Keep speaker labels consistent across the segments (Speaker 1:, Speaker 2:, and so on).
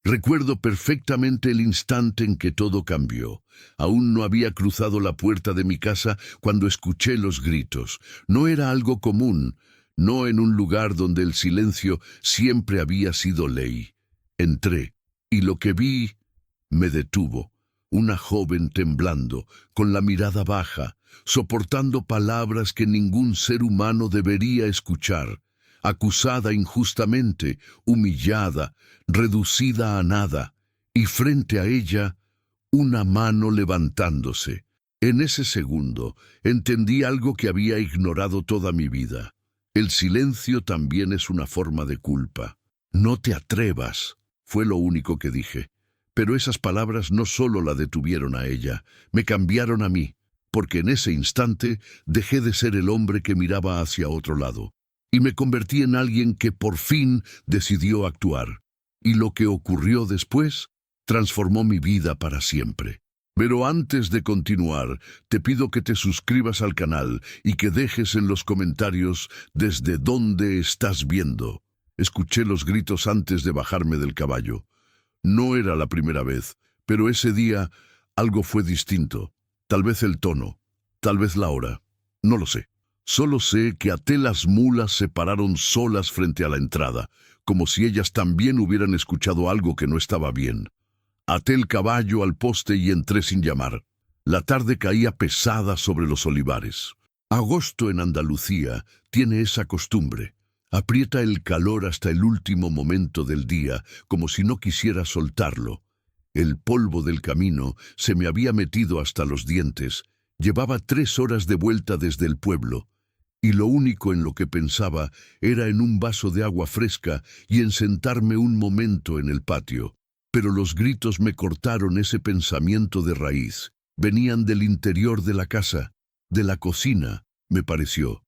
Speaker 1: Recuerdo perfectamente el instante en que todo cambió. Aún no había cruzado la puerta de mi casa cuando escuché los gritos. No era algo común, no en un lugar donde el silencio siempre había sido ley. Entré, y lo que vi me detuvo. Una joven temblando, con la mirada baja, soportando palabras que ningún ser humano debería escuchar, acusada injustamente, humillada, reducida a nada, y frente a ella, una mano levantándose. En ese segundo, entendí algo que había ignorado toda mi vida. El silencio también es una forma de culpa. No te atrevas, fue lo único que dije. Pero esas palabras no solo la detuvieron a ella, me cambiaron a mí, porque en ese instante dejé de ser el hombre que miraba hacia otro lado, y me convertí en alguien que por fin decidió actuar. Y lo que ocurrió después transformó mi vida para siempre. Pero antes de continuar, te pido que te suscribas al canal y que dejes en los comentarios desde dónde estás viendo. Escuché los gritos antes de bajarme del caballo. No era la primera vez, pero ese día algo fue distinto. Tal vez el tono, tal vez la hora, no lo sé. Solo sé que até las mulas se pararon solas frente a la entrada, como si ellas también hubieran escuchado algo que no estaba bien. Até el caballo al poste y entré sin llamar. La tarde caía pesada sobre los olivares. Agosto en Andalucía tiene esa costumbre. Aprieta el calor hasta el último momento del día, como si no quisiera soltarlo. El polvo del camino se me había metido hasta los dientes. Llevaba 3 horas de vuelta desde el pueblo, y lo único en lo que pensaba era en un vaso de agua fresca y en sentarme un momento en el patio. Pero los gritos me cortaron ese pensamiento de raíz. Venían del interior de la casa, de la cocina, me pareció.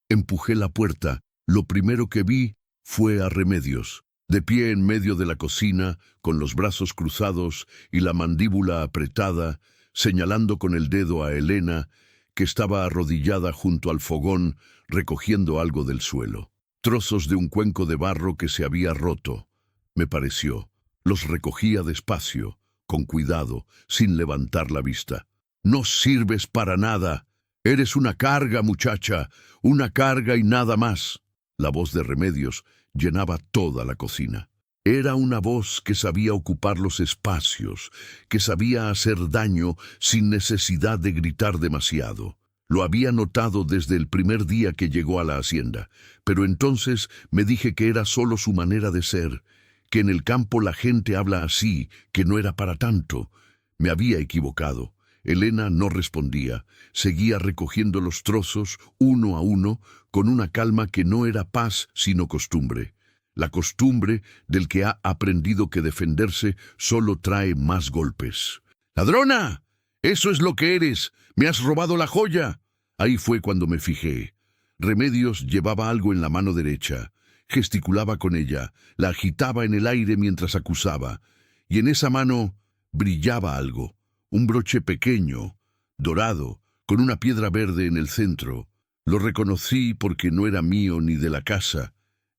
Speaker 1: Empujé la puerta. Lo primero que vi fue a Remedios, de pie en medio de la cocina, con los brazos cruzados y la mandíbula apretada, señalando con el dedo a Elena, que estaba arrodillada junto al fogón, recogiendo algo del suelo. Trozos de un cuenco de barro que se había roto, me pareció. Los recogía despacio, con cuidado, sin levantar la vista. «No sirves para nada. Eres una carga, muchacha, una carga y nada más». La voz de Remedios llenaba toda la cocina. Era una voz que sabía ocupar los espacios, que sabía hacer daño sin necesidad de gritar demasiado. Lo había notado desde el primer día que llegó a la hacienda, pero entonces me dije que era solo su manera de ser, que en el campo la gente habla así, que no era para tanto. Me había equivocado. Elena no respondía, seguía recogiendo los trozos, uno a uno, con una calma que no era paz sino costumbre. La costumbre del que ha aprendido que defenderse solo trae más golpes. «¡Ladrona! ¡Eso es lo que eres! ¡Me has robado la joya!». Ahí fue cuando me fijé. Remedios llevaba algo en la mano derecha. Gesticulaba con ella, la agitaba en el aire mientras acusaba, y en esa mano brillaba algo. Un broche pequeño, dorado, con una piedra verde en el centro. Lo reconocí porque no era mío ni de la casa.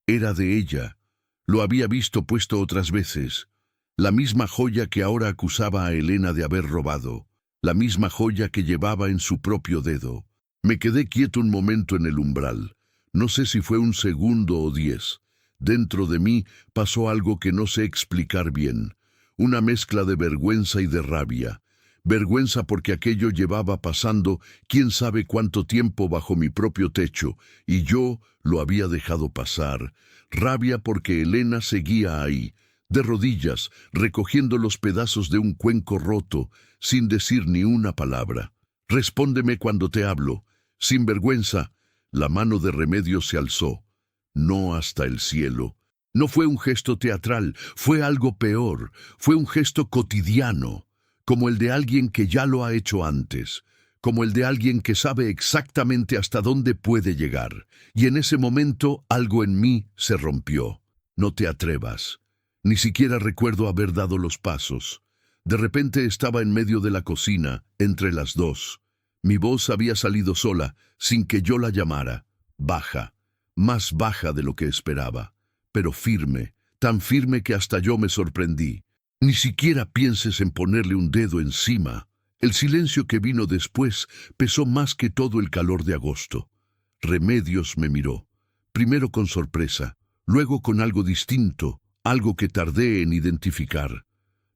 Speaker 1: Era de ella. Lo había visto puesto otras veces. La misma joya que ahora acusaba a Elena de haber robado. La misma joya que llevaba en su propio dedo. Me quedé quieto un momento en el umbral. No sé si fue un segundo o 10. Dentro de mí pasó algo que no sé explicar bien. Una mezcla de vergüenza y de rabia. Vergüenza porque aquello llevaba pasando quién sabe cuánto tiempo bajo mi propio techo, y yo lo había dejado pasar. Rabia porque Elena seguía ahí, de rodillas, recogiendo los pedazos de un cuenco roto, sin decir ni una palabra. «Respóndeme cuando te hablo». Sin vergüenza, la mano de Remedios se alzó. No hasta el cielo. No fue un gesto teatral, fue algo peor. Fue un gesto cotidiano. Como el de alguien que ya lo ha hecho antes, como el de alguien que sabe exactamente hasta dónde puede llegar. Y en ese momento algo en mí se rompió. «No te atrevas». Ni siquiera recuerdo haber dado los pasos. De repente estaba en medio de la cocina, entre las dos. Mi voz había salido sola, sin que yo la llamara. Baja, más baja de lo que esperaba, pero firme, tan firme que hasta yo me sorprendí. Ni siquiera pienses en ponerle un dedo encima. El silencio que vino después pesó más que todo el calor de agosto. Remedios me miró, primero con sorpresa, luego con algo distinto, algo que tardé en identificar.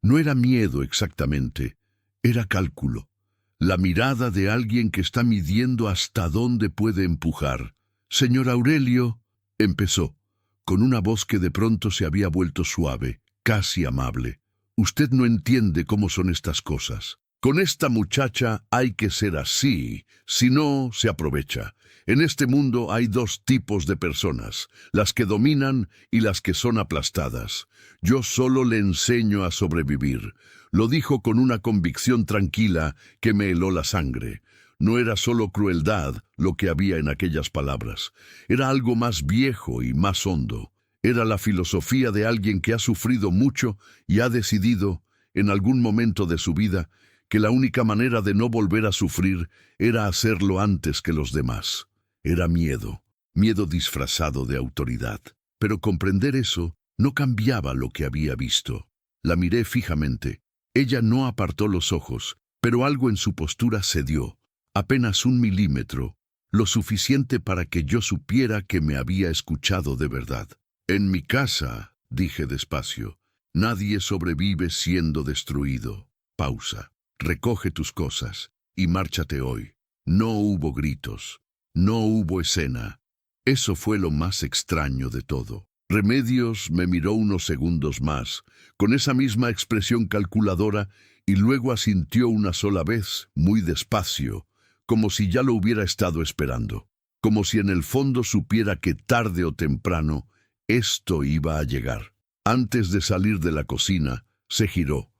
Speaker 1: No era miedo exactamente, era cálculo. La mirada de alguien que está midiendo hasta dónde puede empujar. «Señor Aurelio», empezó, con una voz que de pronto se había vuelto suave, casi amable. «Usted no entiende cómo son estas cosas. Con esta muchacha hay que ser así, si no, se aprovecha. En este mundo hay dos tipos de personas, las que dominan y las que son aplastadas. Yo solo le enseño a sobrevivir». Lo dijo con una convicción tranquila que me heló la sangre. No era solo crueldad lo que había en aquellas palabras. Era algo más viejo y más hondo. Era la filosofía de alguien que ha sufrido mucho y ha decidido, en algún momento de su vida, que la única manera de no volver a sufrir era hacerlo antes que los demás. Era miedo, miedo disfrazado de autoridad. Pero comprender eso no cambiaba lo que había visto. La miré fijamente. Ella no apartó los ojos, pero algo en su postura cedió, apenas 1 milímetro, lo suficiente para que yo supiera que me había escuchado de verdad. «En mi casa», dije despacio, «nadie sobrevive siendo destruido». Pausa. «Recoge tus cosas y márchate hoy». No hubo gritos, no hubo escena. Eso fue lo más extraño de todo. Remedios me miró unos segundos más, con esa misma expresión calculadora, y luego asintió una sola vez, muy despacio, como si ya lo hubiera estado esperando, como si en el fondo supiera que tarde o temprano esto iba a llegar. Antes de salir de la cocina, se giró.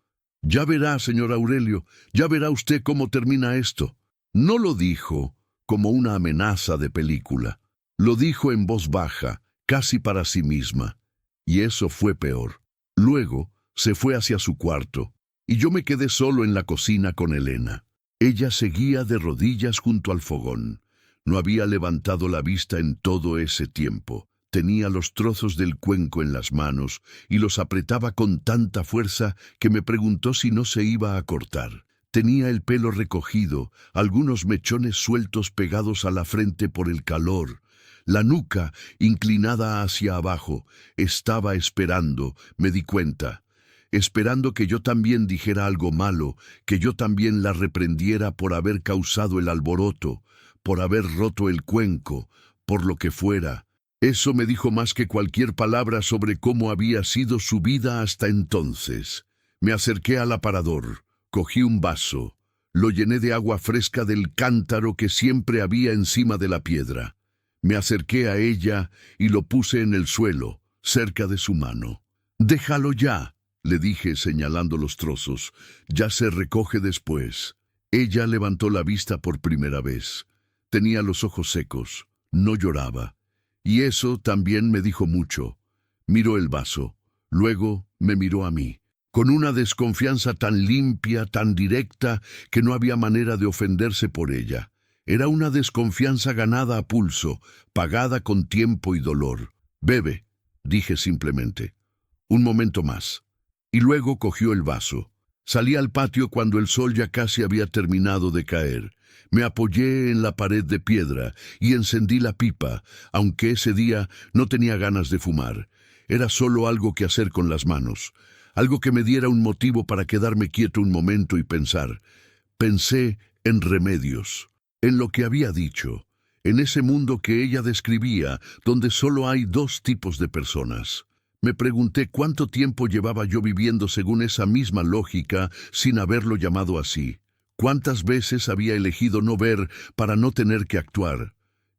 Speaker 1: «Ya verá, señor Aurelio, ya verá usted cómo termina esto». No lo dijo como una amenaza de película, lo dijo en voz baja, casi para sí misma, y eso fue peor. Luego se fue hacia su cuarto, y yo me quedé solo en la cocina con Elena. Ella seguía de rodillas junto al fogón. No había levantado la vista en todo ese tiempo. Tenía los trozos del cuenco en las manos y los apretaba con tanta fuerza que me preguntó si no se iba a cortar. Tenía el pelo recogido, algunos mechones sueltos pegados a la frente por el calor. La nuca, inclinada hacia abajo, estaba esperando, me di cuenta, esperando que yo también dijera algo malo, que yo también la reprendiera por haber causado el alboroto, por haber roto el cuenco, por lo que fuera. Eso me dijo más que cualquier palabra sobre cómo había sido su vida hasta entonces. Me acerqué al aparador, cogí un vaso, lo llené de agua fresca del cántaro que siempre había encima de la piedra. Me acerqué a ella y lo puse en el suelo, cerca de su mano. «Déjalo ya», le dije señalando los trozos, «ya se recoge después». Ella levantó la vista por primera vez. Tenía los ojos secos, no lloraba. Y eso también me dijo mucho. Miró el vaso, luego me miró a mí, con una desconfianza tan limpia, tan directa, que no había manera de ofenderse por ella. Era una desconfianza ganada a pulso, pagada con tiempo y dolor. «Bebe», dije simplemente. «Un momento más». Y luego cogió el vaso. Salí al patio cuando el sol ya casi había terminado de caer. Me apoyé en la pared de piedra y encendí la pipa, aunque ese día no tenía ganas de fumar. Era solo algo que hacer con las manos, algo que me diera un motivo para quedarme quieto un momento y pensar. Pensé en Remedios, en lo que había dicho, en ese mundo que ella describía, donde solo hay dos tipos de personas. Me pregunté cuánto tiempo llevaba yo viviendo según esa misma lógica sin haberlo llamado así. Cuántas veces había elegido no ver para no tener que actuar.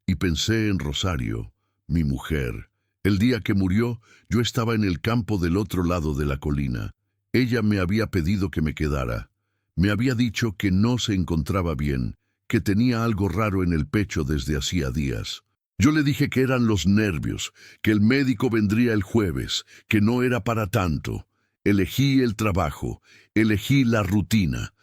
Speaker 1: Y pensé en Rosario, mi mujer. El día que murió, yo estaba en el campo del otro lado de la colina. Ella me había pedido que me quedara. Me había dicho que no se encontraba bien, que tenía algo raro en el pecho desde hacía días. Yo le dije que eran los nervios, que el médico vendría el jueves, que no era para tanto. Elegí el trabajo, elegí la rutina.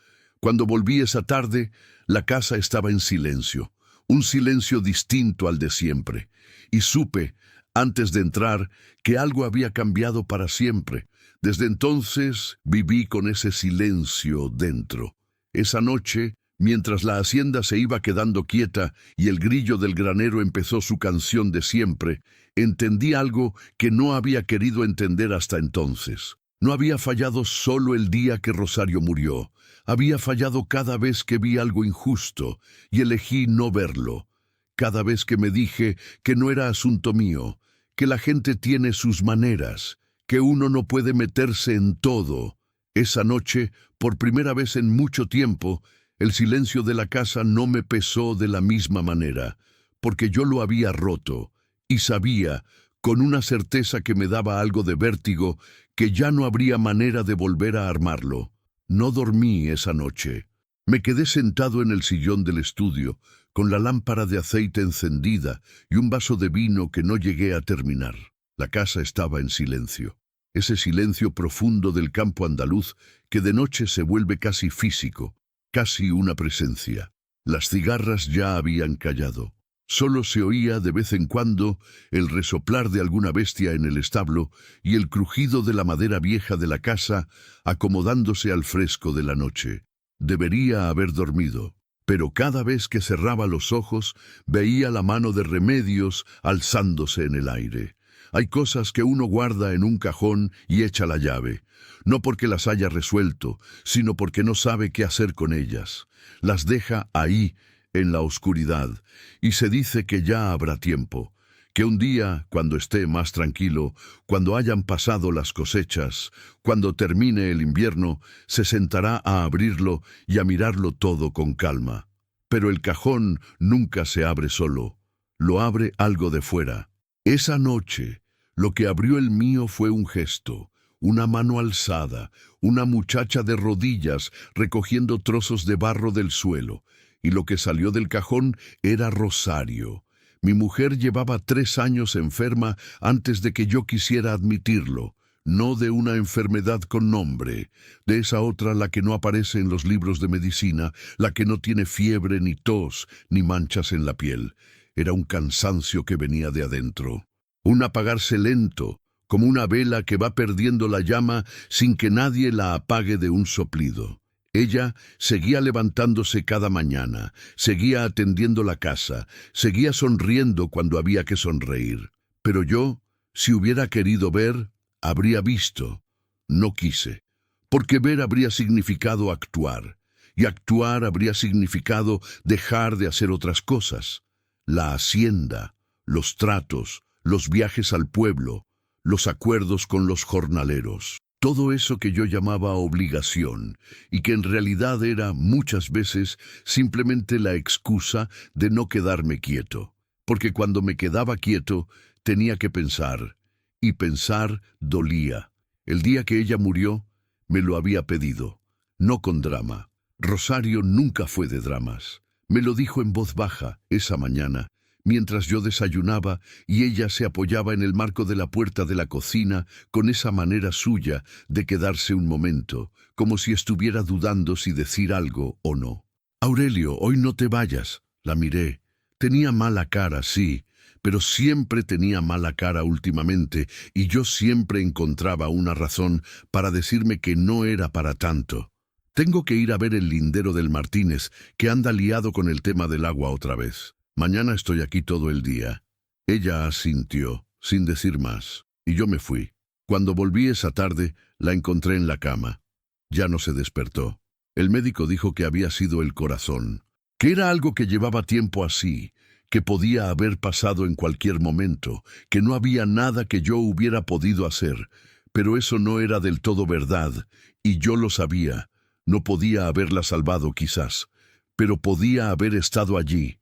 Speaker 1: Cuando volví esa tarde, la casa estaba en silencio, un silencio distinto al de siempre. Y supe, antes de entrar, que algo había cambiado para siempre. Desde entonces viví con ese silencio dentro. Esa noche, mientras la hacienda se iba quedando quieta y el grillo del granero empezó su canción de siempre, entendí algo que no había querido entender hasta entonces. No había fallado solo el día que Rosario murió. Había fallado cada vez que vi algo injusto y elegí no verlo. Cada vez que me dije que no era asunto mío, que la gente tiene sus maneras, que uno no puede meterse en todo. Esa noche, por primera vez en mucho tiempo, el silencio de la casa no me pesó de la misma manera, porque yo lo había roto, y sabía, con una certeza que me daba algo de vértigo, que ya no habría manera de volver a armarlo. No dormí esa noche. Me quedé sentado en el sillón del estudio, con la lámpara de aceite encendida y un vaso de vino que no llegué a terminar. La casa estaba en silencio. Ese silencio profundo del campo andaluz que de noche se vuelve casi físico, casi una presencia. Las cigarras ya habían callado. Solo se oía de vez en cuando el resoplar de alguna bestia en el establo y el crujido de la madera vieja de la casa acomodándose al fresco de la noche. Debería haber dormido, pero cada vez que cerraba los ojos veía la mano de Remedios alzándose en el aire. Hay cosas que uno guarda en un cajón y echa la llave, no porque las haya resuelto, sino porque no sabe qué hacer con ellas. Las deja ahí, en la oscuridad, y se dice que ya habrá tiempo, que un día, cuando esté más tranquilo, cuando hayan pasado las cosechas, cuando termine el invierno, se sentará a abrirlo y a mirarlo todo con calma. Pero el cajón nunca se abre solo, lo abre algo de fuera. Esa noche, lo que abrió el mío fue un gesto, una mano alzada, una muchacha de rodillas recogiendo trozos de barro del suelo, y lo que salió del cajón era Rosario. Mi mujer llevaba 3 años enferma antes de que yo quisiera admitirlo, no de una enfermedad con nombre, de esa otra la que no aparece en los libros de medicina, la que no tiene fiebre ni tos ni manchas en la piel. Era un cansancio que venía de adentro, un apagarse lento, como una vela que va perdiendo la llama sin que nadie la apague de un soplido. Ella seguía levantándose cada mañana, seguía atendiendo la casa, seguía sonriendo cuando había que sonreír. Pero yo, si hubiera querido ver, habría visto. No quise, porque ver habría significado actuar, y actuar habría significado dejar de hacer otras cosas. La hacienda, los tratos, los viajes al pueblo, los acuerdos con los jornaleros. Todo eso que yo llamaba obligación y que en realidad era muchas veces simplemente la excusa de no quedarme quieto, porque cuando me quedaba quieto tenía que pensar, y pensar dolía. El día que ella murió, me lo había pedido, no con drama. Rosario nunca fue de dramas. Me lo dijo en voz baja esa mañana, mientras yo desayunaba y ella se apoyaba en el marco de la puerta de la cocina con esa manera suya de quedarse un momento, como si estuviera dudando si decir algo o no. «Aurelio, hoy no te vayas», la miré. Tenía mala cara, sí, pero siempre tenía mala cara últimamente, y yo siempre encontraba una razón para decirme que no era para tanto. «Tengo que ir a ver el lindero del Martínez, que anda liado con el tema del agua otra vez. Mañana estoy aquí todo el día». Ella asintió, sin decir más, y yo me fui. Cuando volví esa tarde, la encontré en la cama. Ya no se despertó. El médico dijo que había sido el corazón, que era algo que llevaba tiempo así, que podía haber pasado en cualquier momento, que no había nada que yo hubiera podido hacer, pero eso no era del todo verdad, y yo lo sabía. No podía haberla salvado quizás, pero podía haber estado allí.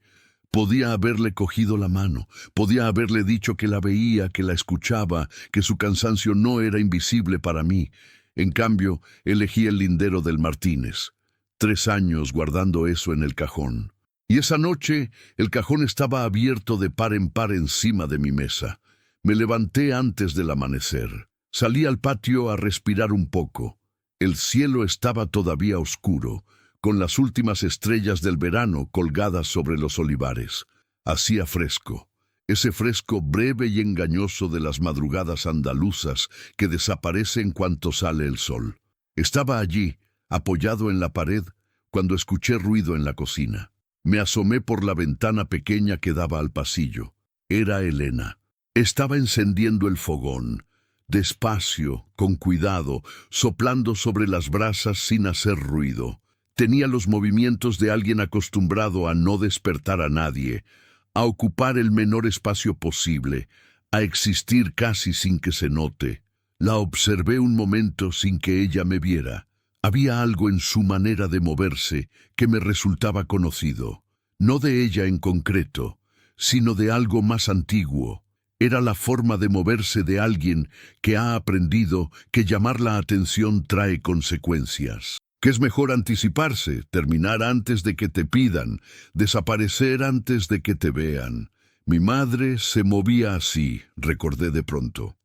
Speaker 1: Podía haberle cogido la mano, podía haberle dicho que la veía, que la escuchaba, que su cansancio no era invisible para mí. En cambio, elegí el lindero del Martínez. 3 años guardando eso en el cajón. Y esa noche, el cajón estaba abierto de par en par encima de mi mesa. Me levanté antes del amanecer. Salí al patio a respirar un poco. El cielo estaba todavía oscuro, con las últimas estrellas del verano colgadas sobre los olivares. Hacía fresco. ese fresco breve y engañoso de las madrugadas andaluzas que desaparece en cuanto sale el sol. Estaba allí, apoyado en la pared, cuando escuché ruido en la cocina. Me asomé por la ventana pequeña que daba al pasillo. Era Elena. Estaba encendiendo el fogón, despacio, con cuidado, soplando sobre las brasas sin hacer ruido. Tenía los movimientos de alguien acostumbrado a no despertar a nadie, a ocupar el menor espacio posible, a existir casi sin que se note. La observé un momento sin que ella me viera. Había algo en su manera de moverse que me resultaba conocido. No de ella en concreto, sino de algo más antiguo. Era la forma de moverse de alguien que ha aprendido que llamar la atención trae consecuencias. Que es mejor anticiparse, terminar antes de que te pidan, desaparecer antes de que te vean. Mi madre se movía así, recordé de pronto.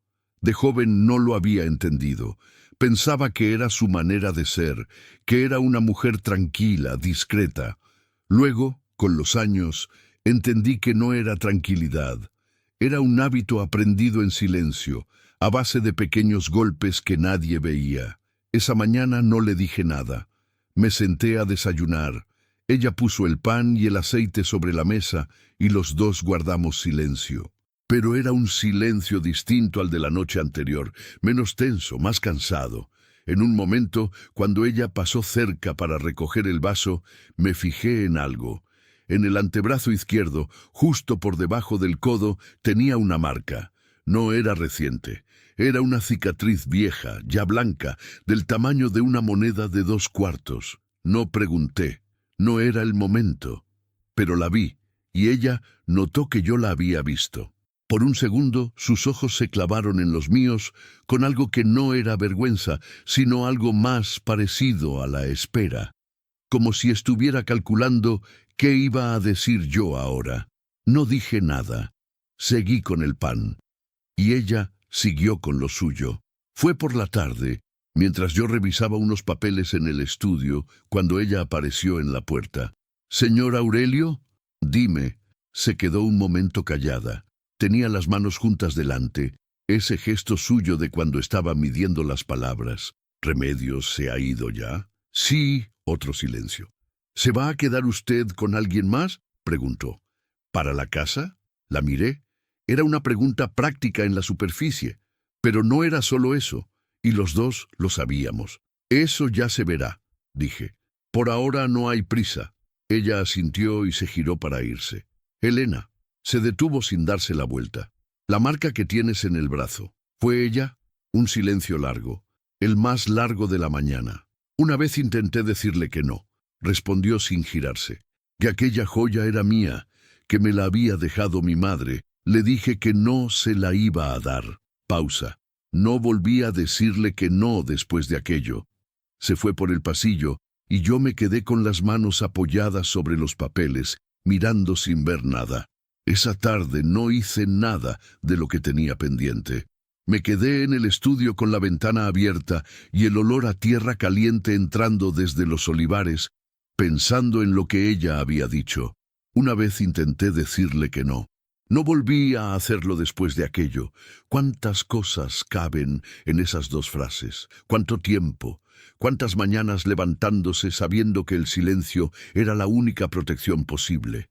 Speaker 1: De joven no lo había entendido. Pensaba que era su manera de ser, que era una mujer tranquila, discreta. Luego, con los años, entendí que no era tranquilidad. Era un hábito aprendido en silencio, a base de pequeños golpes que nadie veía. Esa mañana no le dije nada. Me senté a desayunar. Ella puso el pan y el aceite sobre la mesa y los dos guardamos silencio. Pero era un silencio distinto al de la noche anterior, menos tenso, más cansado. En un momento, cuando ella pasó cerca para recoger el vaso, me fijé en algo. En el antebrazo izquierdo, justo por debajo del codo, tenía una marca. No era reciente. Era una cicatriz vieja, ya blanca, del tamaño de una moneda de 2 cuartos. No pregunté. No era el momento. Pero la vi, y ella notó que yo la había visto. Por un segundo, sus ojos se clavaron en los míos con algo que no era vergüenza, sino algo más parecido a la espera. Como si estuviera calculando qué iba a decir yo ahora. No dije nada. Seguí con el pan. Y ella siguió con lo suyo. Fue por la tarde, mientras yo revisaba unos papeles en el estudio, cuando ella apareció en la puerta. «¿Señor Aurelio?» «Dime». Se quedó un momento callada. Tenía las manos juntas delante, ese gesto suyo de cuando estaba midiendo las palabras. «¿Remedios se ha ido ya?» «Sí». Otro silencio. «¿Se va a quedar usted con alguien más?» preguntó. «¿Para la casa?» La miré. Era una pregunta práctica en la superficie, pero no era solo eso, y los dos lo sabíamos. «Eso ya se verá», dije. «Por ahora no hay prisa». Ella asintió y se giró para irse. «Elena». Se detuvo sin darse la vuelta. «La marca que tienes en el brazo. ¿Fue ella?» Un silencio largo, el más largo de la mañana. Una vez intenté decirle que no. Respondió sin girarse. Que aquella joya era mía, que me la había dejado mi madre. Le dije que no se la iba a dar. Pausa. No volví a decirle que no después de aquello. Se fue por el pasillo y yo me quedé con las manos apoyadas sobre los papeles, mirando sin ver nada. Esa tarde no hice nada de lo que tenía pendiente. Me quedé en el estudio con la ventana abierta y el olor a tierra caliente entrando desde los olivares, pensando en lo que ella había dicho. Una vez intenté decirle que no. No volví a hacerlo después de aquello. ¿Cuántas cosas caben en esas 2 frases? ¿Cuánto tiempo? ¿Cuántas mañanas levantándose sabiendo que el silencio era la única protección posible?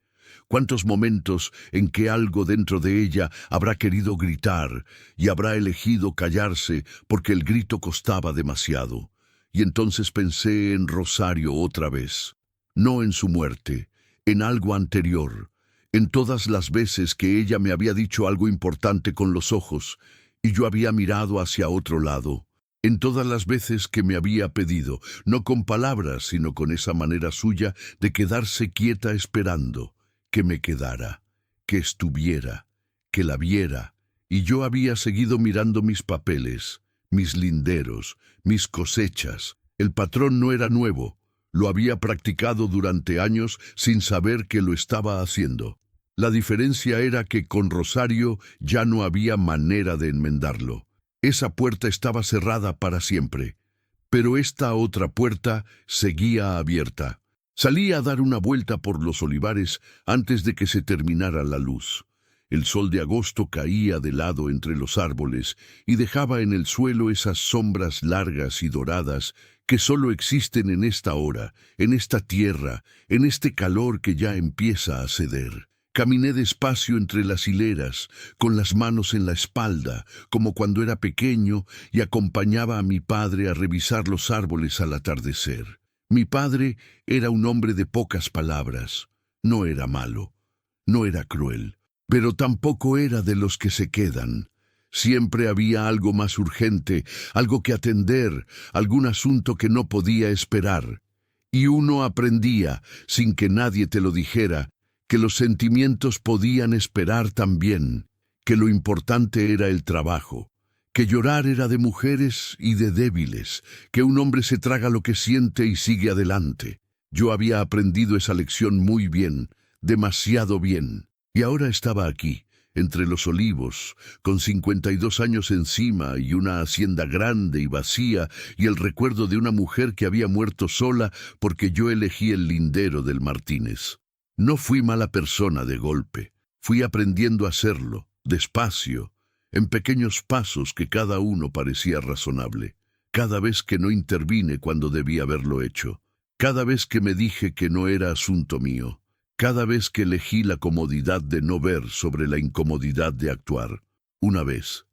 Speaker 1: ¿Cuántos momentos en que algo dentro de ella habrá querido gritar y habrá elegido callarse porque el grito costaba demasiado? Y entonces pensé en Rosario otra vez. No en su muerte, en algo anterior, en todas las veces que ella me había dicho algo importante con los ojos y yo había mirado hacia otro lado. En todas las veces que me había pedido, no con palabras, sino con esa manera suya de quedarse quieta esperando, que me quedara, que estuviera, que la viera, y yo había seguido mirando mis papeles, mis linderos, mis cosechas. El patrón no era nuevo, lo había practicado durante años sin saber que lo estaba haciendo. La diferencia era que con Rosario ya no había manera de enmendarlo. Esa puerta estaba cerrada para siempre, pero esta otra puerta seguía abierta. Salí a dar una vuelta por los olivares antes de que se terminara la luz. El sol de agosto caía de lado entre los árboles y dejaba en el suelo esas sombras largas y doradas que solo existen en esta hora, en esta tierra, en este calor que ya empieza a ceder. Caminé despacio entre las hileras, con las manos en la espalda, como cuando era pequeño y acompañaba a mi padre a revisar los árboles al atardecer. Mi padre era un hombre de pocas palabras. No era malo, no era cruel, pero tampoco era de los que se quedan. Siempre había algo más urgente, algo que atender, algún asunto que no podía esperar. Y uno aprendía, sin que nadie te lo dijera, que los sentimientos podían esperar también, que lo importante era el trabajo, que llorar era de mujeres y de débiles, que un hombre se traga lo que siente y sigue adelante. Yo había aprendido esa lección muy bien, demasiado bien, y ahora estaba aquí, entre los olivos, con 52 años encima y una hacienda grande y vacía y el recuerdo de una mujer que había muerto sola porque yo elegí el lindero del Martínez. No fui mala persona de golpe, fui aprendiendo a hacerlo, despacio, en pequeños pasos que cada uno parecía razonable, cada vez que no intervine cuando debía haberlo hecho, cada vez que me dije que no era asunto mío, cada vez que elegí la comodidad de no ver sobre la incomodidad de actuar, una vez,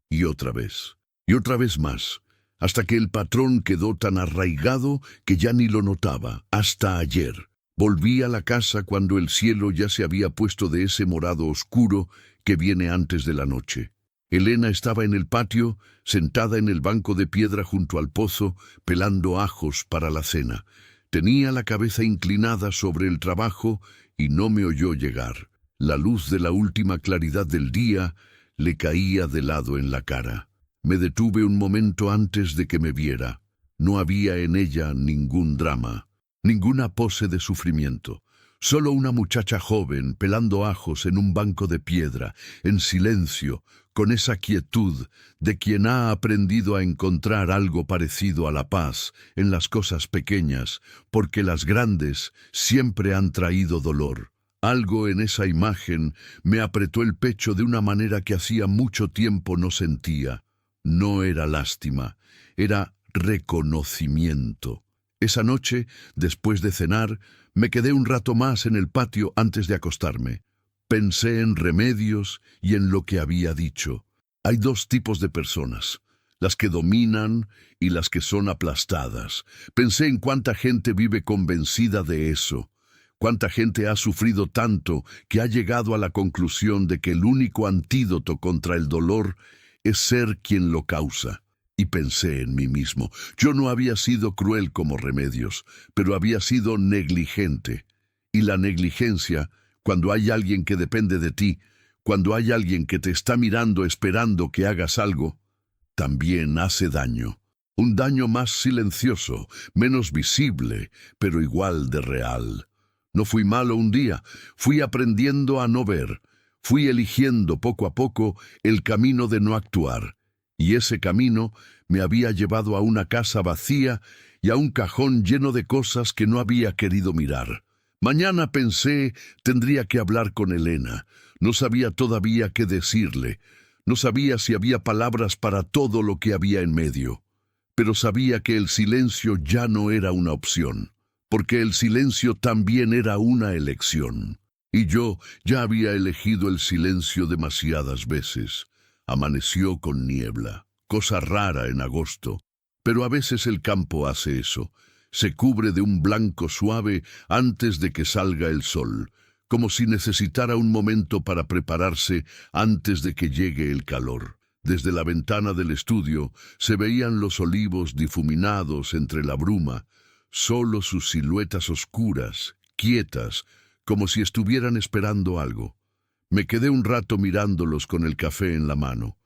Speaker 1: y otra vez más, hasta que el patrón quedó tan arraigado que ya ni lo notaba, hasta ayer. Volví a la casa cuando el cielo ya se había puesto de ese morado oscuro que viene antes de la noche. Elena estaba en el patio, sentada en el banco de piedra junto al pozo, pelando ajos para la cena. Tenía la cabeza inclinada sobre el trabajo y no me oyó llegar. La luz de la última claridad del día le caía de lado en la cara. Me detuve un momento antes de que me viera. No había en ella ningún drama, ninguna pose de sufrimiento. Solo una muchacha joven pelando ajos en un banco de piedra, en silencio, con esa quietud de quien ha aprendido a encontrar algo parecido a la paz en las cosas pequeñas, porque las grandes siempre han traído dolor. Algo en esa imagen me apretó el pecho de una manera que hacía mucho tiempo no sentía. No era lástima, era reconocimiento. Esa noche, después de cenar, me quedé un rato más en el patio antes de acostarme. Pensé en Remedios y en lo que había dicho. Hay dos tipos de personas, las que dominan y las que son aplastadas. Pensé en cuánta gente vive convencida de eso, cuánta gente ha sufrido tanto que ha llegado a la conclusión de que el único antídoto contra el dolor es ser quien lo causa. Y pensé en mí mismo. Yo no había sido cruel como Remedios, pero había sido negligente. Y la negligencia, cuando hay alguien que depende de ti, cuando hay alguien que te está mirando esperando que hagas algo, también hace daño. Un daño más silencioso, menos visible, pero igual de real. No fui malo un día, fui aprendiendo a no ver, fui eligiendo poco a poco el camino de no actuar. Y ese camino me había llevado a una casa vacía y a un cajón lleno de cosas que no había querido mirar. Mañana pensé, tendría que hablar con Elena. No sabía todavía qué decirle. No sabía si había palabras para todo lo que había en medio. Pero sabía que el silencio ya no era una opción, porque el silencio también era una elección. Y yo ya había elegido el silencio demasiadas veces. Amaneció con niebla, cosa rara en agosto, pero a veces el campo hace eso. Se cubre de un blanco suave antes de que salga el sol, como si necesitara un momento para prepararse antes de que llegue el calor. Desde la ventana del estudio se veían los olivos difuminados entre la bruma, solo sus siluetas oscuras, quietas, como si estuvieran esperando algo. Me quedé un rato mirándolos con el café en la mano.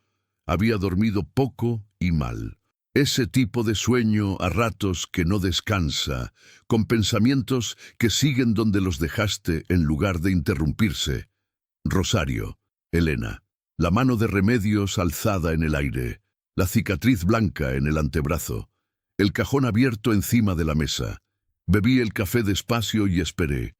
Speaker 1: Había dormido poco y mal. Ese tipo de sueño a ratos que no descansa, con pensamientos que siguen donde los dejaste en lugar de interrumpirse. Rosario, Elena, la mano de Remedios alzada en el aire, la cicatriz blanca en el antebrazo, el cajón abierto encima de la mesa. Bebí el café despacio y esperé.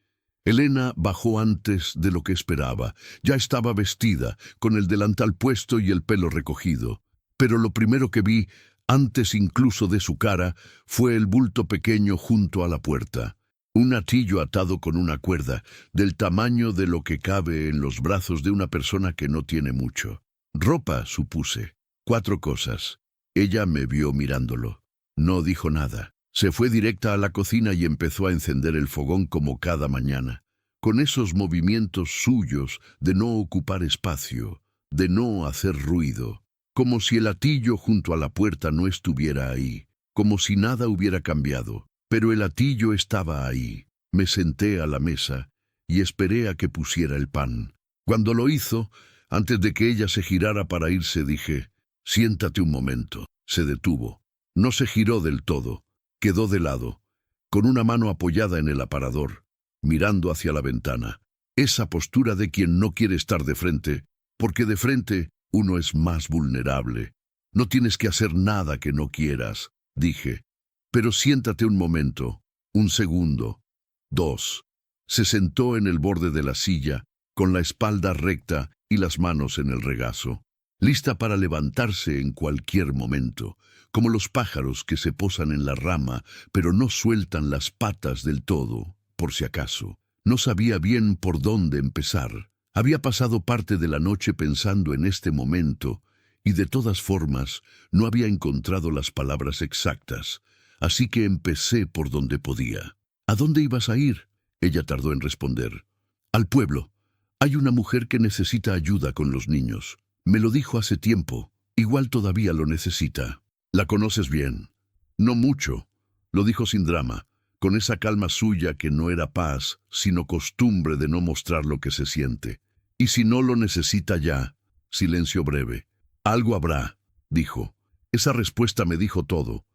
Speaker 1: Elena bajó antes de lo que esperaba. Ya estaba vestida, con el delantal puesto y el pelo recogido. Pero lo primero que vi, antes incluso de su cara, fue el bulto pequeño junto a la puerta. Un atillo atado con una cuerda, del tamaño de lo que cabe en los brazos de una persona que no tiene mucho. Ropa, supuse. 4 cosas. Ella me vio mirándolo. No dijo nada. Se fue directa a la cocina y empezó a encender el fogón como cada mañana, con esos movimientos suyos de no ocupar espacio, de no hacer ruido, como si el atillo junto a la puerta no estuviera ahí, como si nada hubiera cambiado, pero el atillo estaba ahí. Me senté a la mesa y esperé a que pusiera el pan. Cuando lo hizo, antes de que ella se girara para irse, dije: «Siéntate un momento». Se detuvo. No se giró del todo. Quedó de lado, con una mano apoyada en el aparador, mirando hacia la ventana. Esa postura de quien no quiere estar de frente, porque de frente uno es más vulnerable. No tienes que hacer nada que no quieras, dije. Pero siéntate un momento, un segundo, 2. Se sentó en el borde de la silla, con la espalda recta y las manos en el regazo, lista para levantarse en cualquier momento, como los pájaros que se posan en la rama, pero no sueltan las patas del todo, por si acaso. No sabía bien por dónde empezar. Había pasado parte de la noche pensando en este momento, y de todas formas no había encontrado las palabras exactas, así que empecé por donde podía. «¿A dónde ibas a ir?». Ella tardó en responder. «Al pueblo. Hay una mujer que necesita ayuda con los niños. Me lo dijo hace tiempo. Igual todavía lo necesita». «¿La conoces bien?». «No mucho», lo dijo sin drama, con esa calma suya que no era paz, sino costumbre de no mostrar lo que se siente. «¿Y si no lo necesita ya?». Silencio breve. «Algo habrá», dijo. Esa respuesta me dijo todo.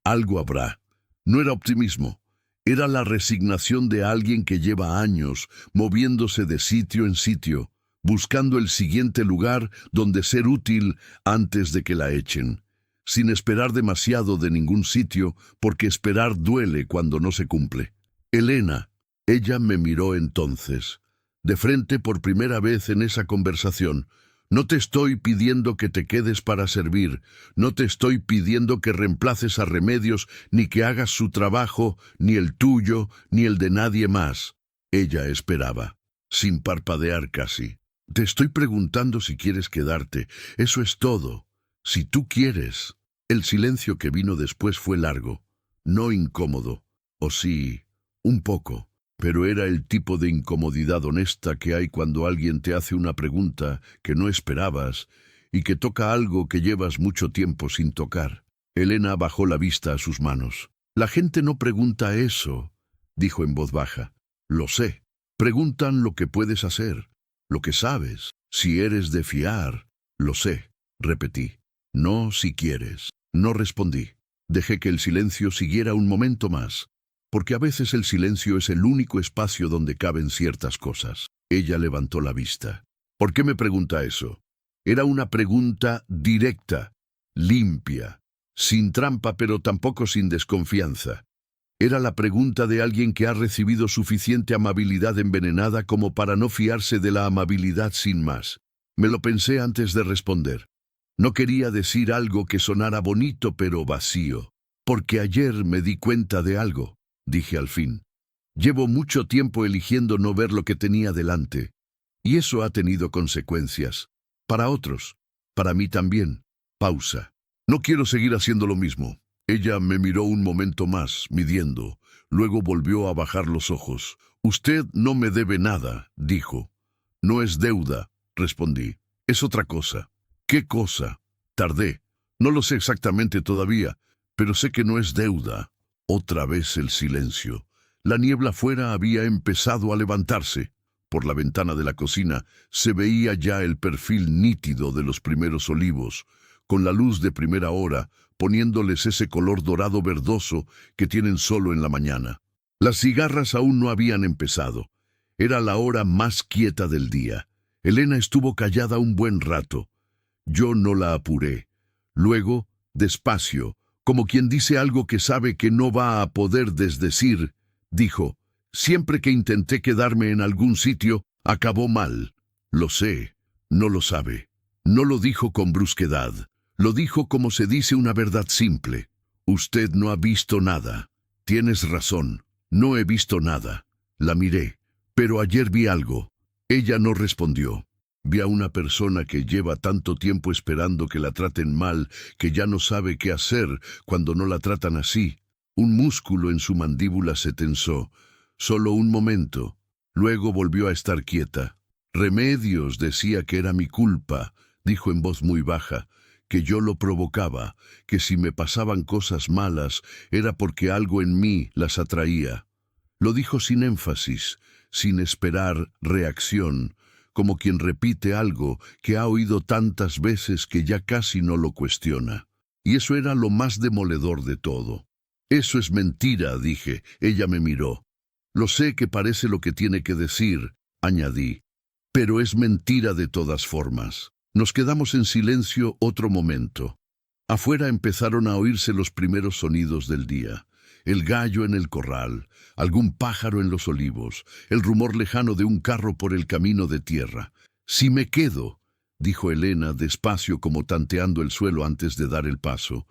Speaker 1: Algo habrá. No era optimismo. Era la resignación de alguien que lleva años moviéndose de sitio en sitio, buscando el siguiente lugar donde ser útil antes de que la echen, sin esperar demasiado de ningún sitio, porque esperar duele cuando no se cumple. «Elena». Ella me miró entonces, de frente por primera vez en esa conversación. «No te estoy pidiendo que te quedes para servir, no te estoy pidiendo que reemplaces a Remedios, ni que hagas su trabajo, ni el tuyo, ni el de nadie más». Ella esperaba, sin parpadear casi. «Te estoy preguntando si quieres quedarte, eso es todo. Si tú quieres». El silencio que vino después fue largo, no incómodo, o sí, un poco, pero era el tipo de incomodidad honesta que hay cuando alguien te hace una pregunta que no esperabas y que toca algo que llevas mucho tiempo sin tocar. Elena bajó la vista a sus manos. «La gente no pregunta eso», dijo en voz baja. «Lo sé. Preguntan lo que puedes hacer, lo que sabes, si eres de fiar». «Lo sé», repetí. «No si quieres». No respondí. Dejé que el silencio siguiera un momento más, porque a veces el silencio es el único espacio donde caben ciertas cosas. Ella levantó la vista. «¿Por qué me pregunta eso?». Era una pregunta directa, limpia, sin trampa pero tampoco sin desconfianza. Era la pregunta de alguien que ha recibido suficiente amabilidad envenenada como para no fiarse de la amabilidad sin más. Me lo pensé antes de responder. No quería decir algo que sonara bonito pero vacío. «Porque ayer me di cuenta de algo», dije al fin. «Llevo mucho tiempo eligiendo no ver lo que tenía delante. Y eso ha tenido consecuencias. Para otros. Para mí también». Pausa. «No quiero seguir haciendo lo mismo». Ella me miró un momento más, midiendo. Luego volvió a bajar los ojos. «Usted no me debe nada», dijo. «No es deuda», respondí. «Es otra cosa». «¿Qué cosa?». Tardé. «No lo sé exactamente todavía, pero sé que no es deuda». Otra vez el silencio. La niebla fuera había empezado a levantarse. Por la ventana de la cocina se veía ya el perfil nítido de los primeros olivos, con la luz de primera hora, poniéndoles ese color dorado verdoso que tienen solo en la mañana. Las cigarras aún no habían empezado. Era la hora más quieta del día. Elena estuvo callada un buen rato. Yo no la apuré. Luego, despacio, como quien dice algo que sabe que no va a poder desdecir, dijo: Siempre que intenté quedarme en algún sitio, acabó mal. Lo sé, no lo sabe. No lo dijo con brusquedad. Lo dijo como se dice una verdad simple. Usted no ha visto nada. Tienes razón. No he visto nada. La miré. Pero ayer vi algo. Ella no respondió. Vi a una persona que lleva tanto tiempo esperando que la traten mal, que ya no sabe qué hacer cuando no la tratan así. Un músculo en su mandíbula se tensó. Solo un momento. Luego volvió a estar quieta. Remedios decía que era mi culpa, dijo en voz muy baja, que yo lo provocaba, que si me pasaban cosas malas era porque algo en mí las atraía. Lo dijo sin énfasis, sin esperar reacción, como quien repite algo que ha oído tantas veces que ya casi no lo cuestiona. Y eso era lo más demoledor de todo. Eso es mentira, dije. Ella me miró. Lo sé que parece lo que tiene que decir, añadí, pero es mentira de todas formas. Nos quedamos en silencio otro momento. Afuera empezaron a oírse los primeros sonidos del día. El gallo en el corral, algún pájaro en los olivos, el rumor lejano de un carro por el camino de tierra. «Si me quedo», dijo Elena despacio como tanteando el suelo antes de dar el paso,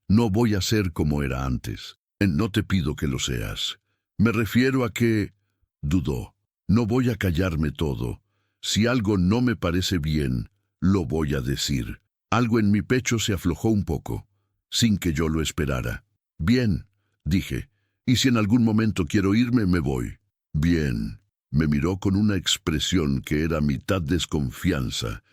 Speaker 1: «no voy a ser como era antes. No te pido que lo seas. Me refiero a que...» dudó. «No voy a callarme todo. Si algo no me parece bien, lo voy a decir». Algo en mi pecho se aflojó un poco, sin que yo lo esperara. «Bien», dije, «y si en algún momento quiero irme, me voy». «Bien». Me miró con una expresión que era mitad desconfianza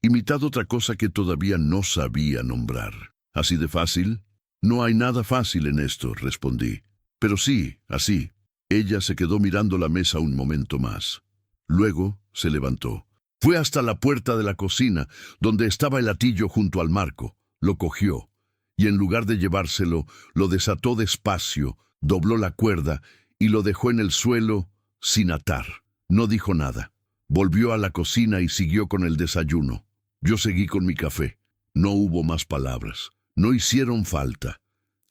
Speaker 1: y mitad otra cosa que todavía no sabía nombrar. «¿Así de fácil?» «No hay nada fácil en esto», respondí. «Pero sí, así». Ella se quedó mirando la mesa un momento más. Luego se levantó. Fue hasta la puerta de la cocina, donde estaba el hatillo junto al marco. Lo cogió, y en lugar de llevárselo, lo desató despacio, dobló la cuerda y lo dejó en el suelo sin atar. No dijo nada. Volvió a la cocina y siguió con el desayuno. Yo seguí con mi café. No hubo más palabras. No hicieron falta.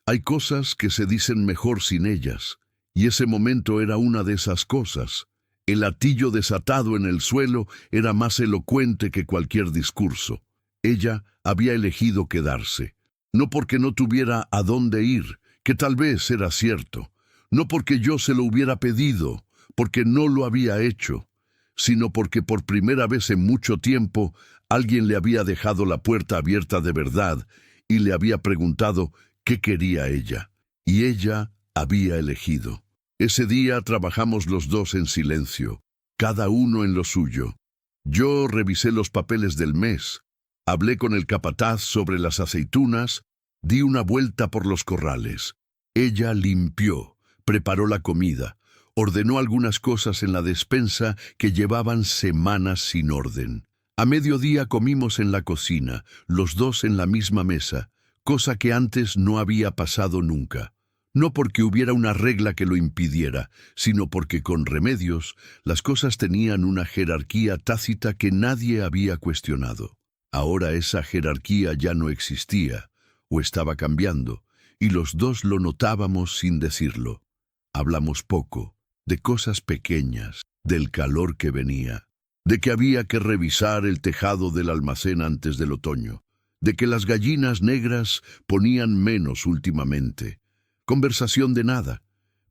Speaker 1: Hay cosas que se dicen mejor sin ellas, y ese momento era una de esas cosas. El hatillo desatado en el suelo era más elocuente que cualquier discurso. Ella había elegido quedarse. No porque no tuviera a dónde ir, que tal vez era cierto. No porque yo se lo hubiera pedido, porque no lo había hecho, sino porque por primera vez en mucho tiempo alguien le había dejado la puerta abierta de verdad y le había preguntado qué quería ella. Y ella había elegido. Ese día trabajamos los dos en silencio, cada uno en lo suyo. Yo revisé los papeles del mes, hablé con el capataz sobre las aceitunas, di una vuelta por los corrales. Ella limpió, preparó la comida, ordenó algunas cosas en la despensa que llevaban semanas sin orden. A mediodía comimos en la cocina, los dos en la misma mesa, cosa que antes no había pasado nunca. No porque hubiera una regla que lo impidiera, sino porque con Remedios las cosas tenían una jerarquía tácita que nadie había cuestionado. Ahora esa jerarquía ya no existía, o estaba cambiando, y los dos lo notábamos sin decirlo. Hablamos poco, de cosas pequeñas, del calor que venía, de que había que revisar el tejado del almacén antes del otoño, de que las gallinas negras ponían menos últimamente. Conversación de nada,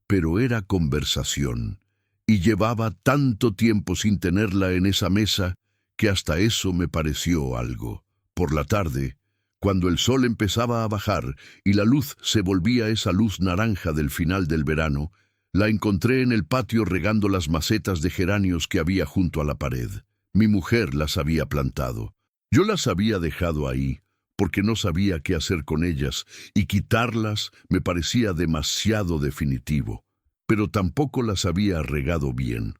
Speaker 1: pero era conversación, y llevaba tanto tiempo sin tenerla en esa mesa que hasta eso me pareció algo. Por la tarde, cuando el sol empezaba a bajar y la luz se volvía esa luz naranja del final del verano, la encontré en el patio regando las macetas de geranios que había junto a la pared. Mi mujer las había plantado. Yo las había dejado ahí, porque no sabía qué hacer con ellas, y quitarlas me parecía demasiado definitivo. Pero tampoco las había regado bien.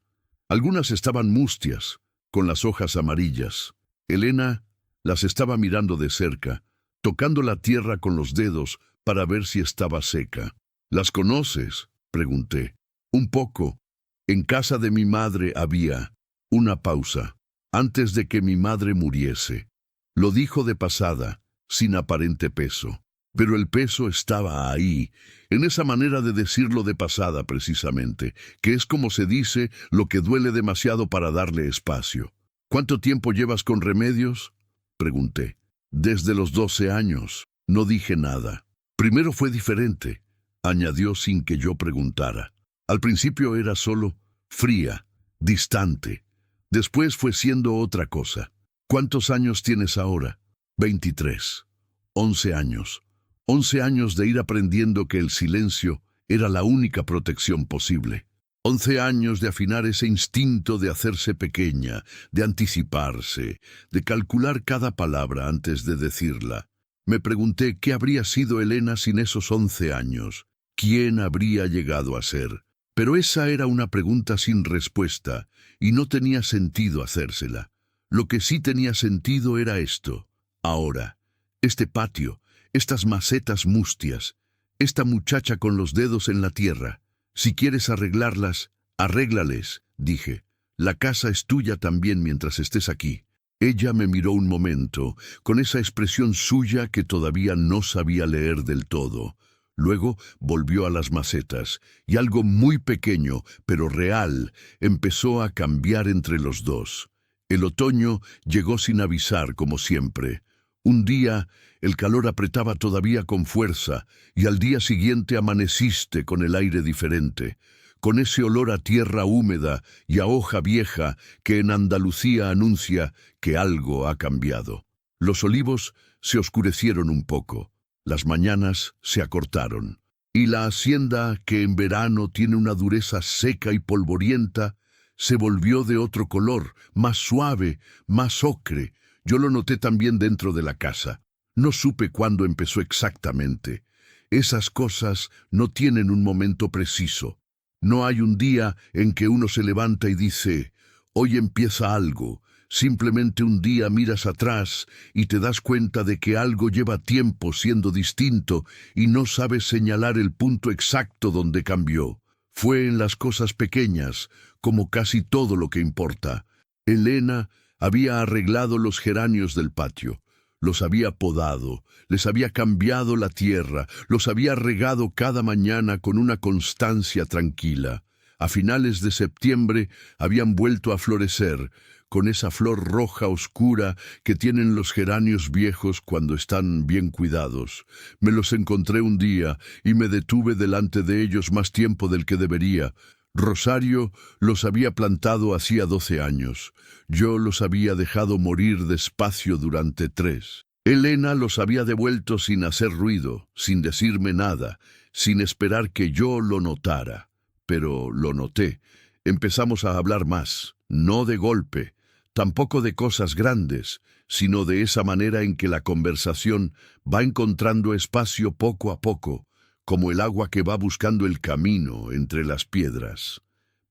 Speaker 1: Algunas estaban mustias, con las hojas amarillas. Elena las estaba mirando de cerca, tocando la tierra con los dedos para ver si estaba seca. ¿Las conoces?, pregunté. Un poco. En casa de mi madre había una pausa, antes de que mi madre muriese. Lo dijo de pasada, sin aparente peso. Pero el peso estaba ahí, en esa manera de decirlo de pasada precisamente, que es como se dice lo que duele demasiado para darle espacio. ¿Cuánto tiempo llevas con Remedios?, pregunté. Desde los 12 años. No dije nada. Primero fue diferente, añadió sin que yo preguntara. Al principio era solo fría, distante. Después fue siendo otra cosa. ¿Cuántos años tienes ahora? 23. 11 años. 11 años de ir aprendiendo que el silencio era la única protección posible. 11 años de afinar ese instinto de hacerse pequeña, de anticiparse, de calcular cada palabra antes de decirla. Me pregunté qué habría sido Elena sin esos 11 años. ¿Quién habría llegado a ser? Pero esa era una pregunta sin respuesta, y no tenía sentido hacérsela. Lo que sí tenía sentido era esto. Ahora, este patio, estas macetas mustias, esta muchacha con los dedos en la tierra. Si quieres arreglarlas, arréglales, dije. La casa es tuya también mientras estés aquí. Ella me miró un momento, con esa expresión suya que todavía no sabía leer del todo. Luego volvió a las macetas, y algo muy pequeño, pero real, empezó a cambiar entre los dos. El otoño llegó sin avisar, como siempre. Un día el calor apretaba todavía con fuerza, y al día siguiente amaneciste con el aire diferente, con ese olor a tierra húmeda y a hoja vieja que en Andalucía anuncia que algo ha cambiado. Los olivos se oscurecieron un poco, las mañanas se acortaron, y la hacienda, que en verano tiene una dureza seca y polvorienta, se volvió de otro color, más suave, más ocre. Yo lo noté también dentro de la casa. No supe cuándo empezó exactamente. Esas cosas no tienen un momento preciso. No hay un día en que uno se levanta y dice, hoy empieza algo. Simplemente un día miras atrás y te das cuenta de que algo lleva tiempo siendo distinto y no sabes señalar el punto exacto donde cambió. Fue en las cosas pequeñas, como casi todo lo que importa. Elena había arreglado los geranios del patio, los había podado, les había cambiado la tierra, los había regado cada mañana con una constancia tranquila. A finales de septiembre habían vuelto a florecer, con esa flor roja oscura que tienen los geranios viejos cuando están bien cuidados. Me los encontré un día y me detuve delante de ellos más tiempo del que debería. Rosario los había plantado hacía 12 años. Yo los había dejado morir despacio durante 3. Elena los había devuelto sin hacer ruido, sin decirme nada, sin esperar que yo lo notara. Pero lo noté. Empezamos a hablar más, no de golpe, tampoco de cosas grandes, sino de esa manera en que la conversación va encontrando espacio poco a poco, como el agua que va buscando el camino entre las piedras.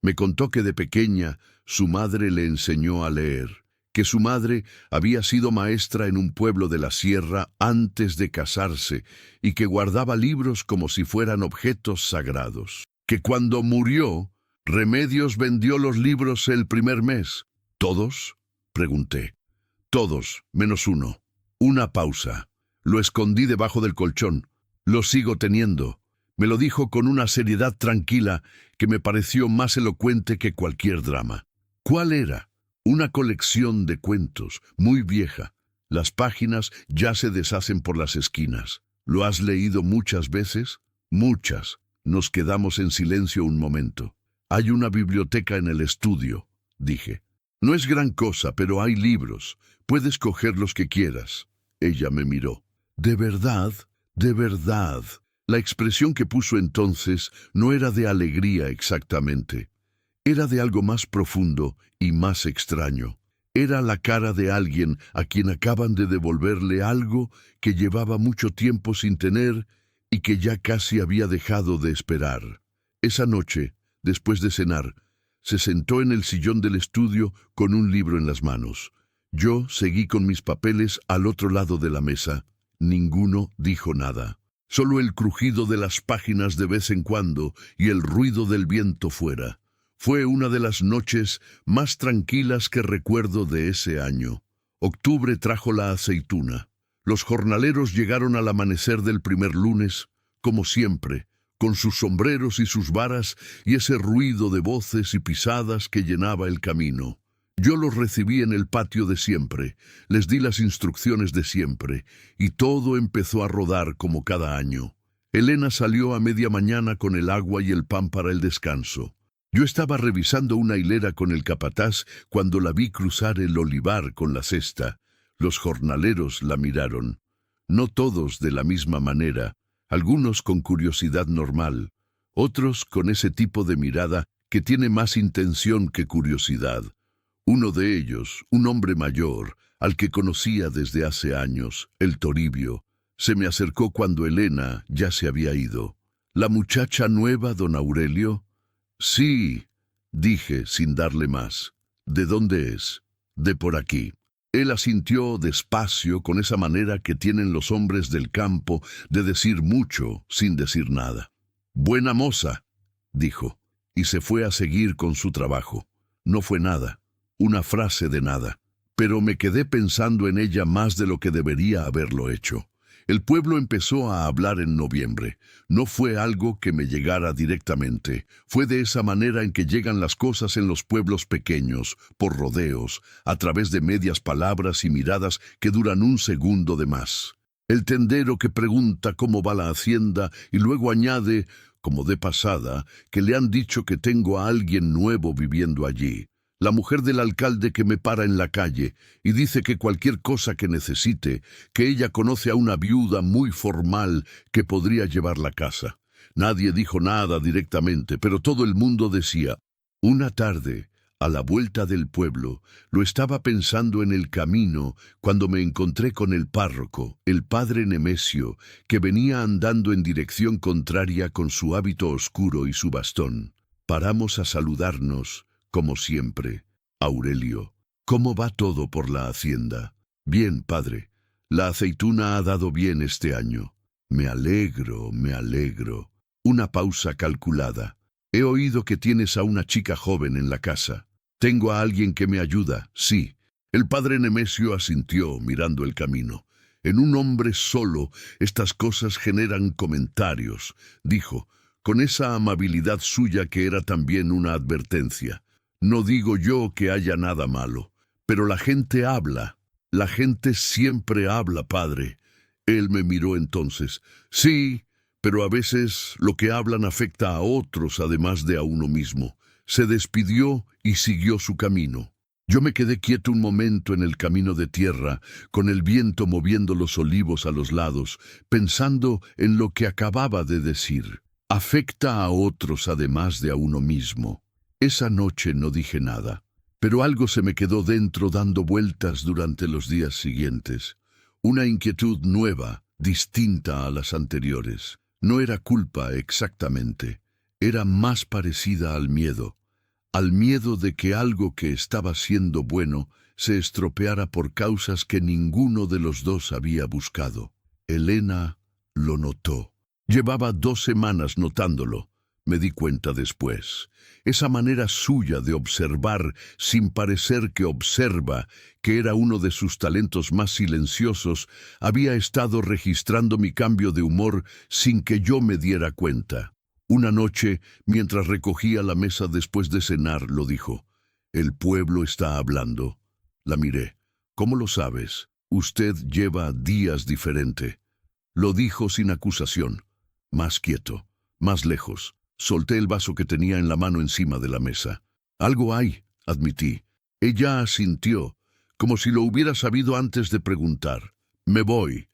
Speaker 1: Me contó que de pequeña su madre le enseñó a leer, que su madre había sido maestra en un pueblo de la sierra antes de casarse y que guardaba libros como si fueran objetos sagrados. Que cuando murió, Remedios vendió los libros el primer mes. ¿Todos?, pregunté. Todos, menos uno. Una pausa. Lo escondí debajo del colchón. Lo sigo teniendo. Me lo dijo con una seriedad tranquila que me pareció más elocuente que cualquier drama. ¿Cuál era? Una colección de cuentos, muy vieja. Las páginas ya se deshacen por las esquinas. ¿Lo has leído muchas veces? Muchas. Nos quedamos en silencio un momento. Hay una biblioteca en el estudio, dije. No es gran cosa, pero hay libros. Puedes coger los que quieras. Ella me miró. ¿De verdad? De verdad. La expresión que puso entonces no era de alegría exactamente. Era de algo más profundo y más extraño. Era la cara de alguien a quien acaban de devolverle algo que llevaba mucho tiempo sin tener y que ya casi había dejado de esperar. Esa noche, después de cenar, se sentó en el sillón del estudio con un libro en las manos. Yo seguí con mis papeles al otro lado de la mesa. Ninguno dijo nada. Solo el crujido de las páginas de vez en cuando y el ruido del viento fuera. Fue una de las noches más tranquilas que recuerdo de ese año. Octubre trajo la aceituna. Los jornaleros llegaron al amanecer del primer lunes, como siempre, con sus sombreros y sus varas y ese ruido de voces y pisadas que llenaba el camino. Yo los recibí en el patio de siempre, les di las instrucciones de siempre, y todo empezó a rodar como cada año. Elena salió a media mañana con el agua y el pan para el descanso. Yo estaba revisando una hilera con el capataz cuando la vi cruzar el olivar con la cesta. Los jornaleros la miraron. No todos de la misma manera, algunos con curiosidad normal, otros con ese tipo de mirada que tiene más intención que curiosidad. Uno de ellos, un hombre mayor, al que conocía desde hace años, el Toribio, se me acercó cuando Elena ya se había ido. ¿La muchacha nueva, don Aurelio? Sí, dije sin darle más. ¿De dónde es? De por aquí. Él asintió despacio con esa manera que tienen los hombres del campo de decir mucho sin decir nada. Buena moza, dijo, y se fue a seguir con su trabajo. No fue nada, una frase de nada, pero me quedé pensando en ella más de lo que debería haberlo hecho. El pueblo empezó a hablar en noviembre. No fue algo que me llegara directamente. Fue de esa manera en que llegan las cosas en los pueblos pequeños, por rodeos, a través de medias palabras y miradas que duran un segundo de más. El tendero que pregunta cómo va la hacienda y luego añade, como de pasada, que le han dicho que tengo a alguien nuevo viviendo allí. La mujer del alcalde que me para en la calle y dice que cualquier cosa que necesite, que ella conoce a una viuda muy formal que podría llevar la casa. Nadie dijo nada directamente, pero todo el mundo decía. Una tarde, a la vuelta del pueblo, lo estaba pensando en el camino cuando me encontré con el párroco, el padre Nemesio, que venía andando en dirección contraria con su hábito oscuro y su bastón. Paramos a saludarnos. Como siempre. Aurelio, ¿cómo va todo por la hacienda? Bien, padre. La aceituna ha dado bien este año. Me alegro, me alegro. Una pausa calculada. He oído que tienes a una chica joven en la casa. Tengo a alguien que me ayuda, sí. El padre Nemesio asintió, mirando el camino. En un hombre solo, estas cosas generan comentarios, dijo, con esa amabilidad suya que era también una advertencia. No digo yo que haya nada malo, pero la gente habla. La gente siempre habla, padre. Él me miró entonces. Sí, pero a veces lo que hablan afecta a otros además de a uno mismo. Se despidió y siguió su camino. Yo me quedé quieto un momento en el camino de tierra, con el viento moviendo los olivos a los lados, pensando en lo que acababa de decir. Afecta a otros además de a uno mismo. Esa noche no dije nada, pero algo se me quedó dentro dando vueltas durante los días siguientes. Una inquietud nueva, distinta a las anteriores. No era culpa exactamente, era más parecida al miedo de que algo que estaba siendo bueno se estropeara por causas que ninguno de los dos había buscado. Elena lo notó. Llevaba 2 semanas notándolo. Me di cuenta después. Esa manera suya de observar sin parecer que observa, que era uno de sus talentos más silenciosos, había estado registrando mi cambio de humor sin que yo me diera cuenta. Una noche, mientras recogía la mesa después de cenar, lo dijo. «El pueblo está hablando». La miré. «¿Cómo lo sabes? Usted lleva días diferente». Lo dijo sin acusación. Más quieto, más lejos. Solté el vaso que tenía en la mano encima de la mesa. «Algo hay», admití. Ella asintió, como si lo hubiera sabido antes de preguntar. «Me voy»,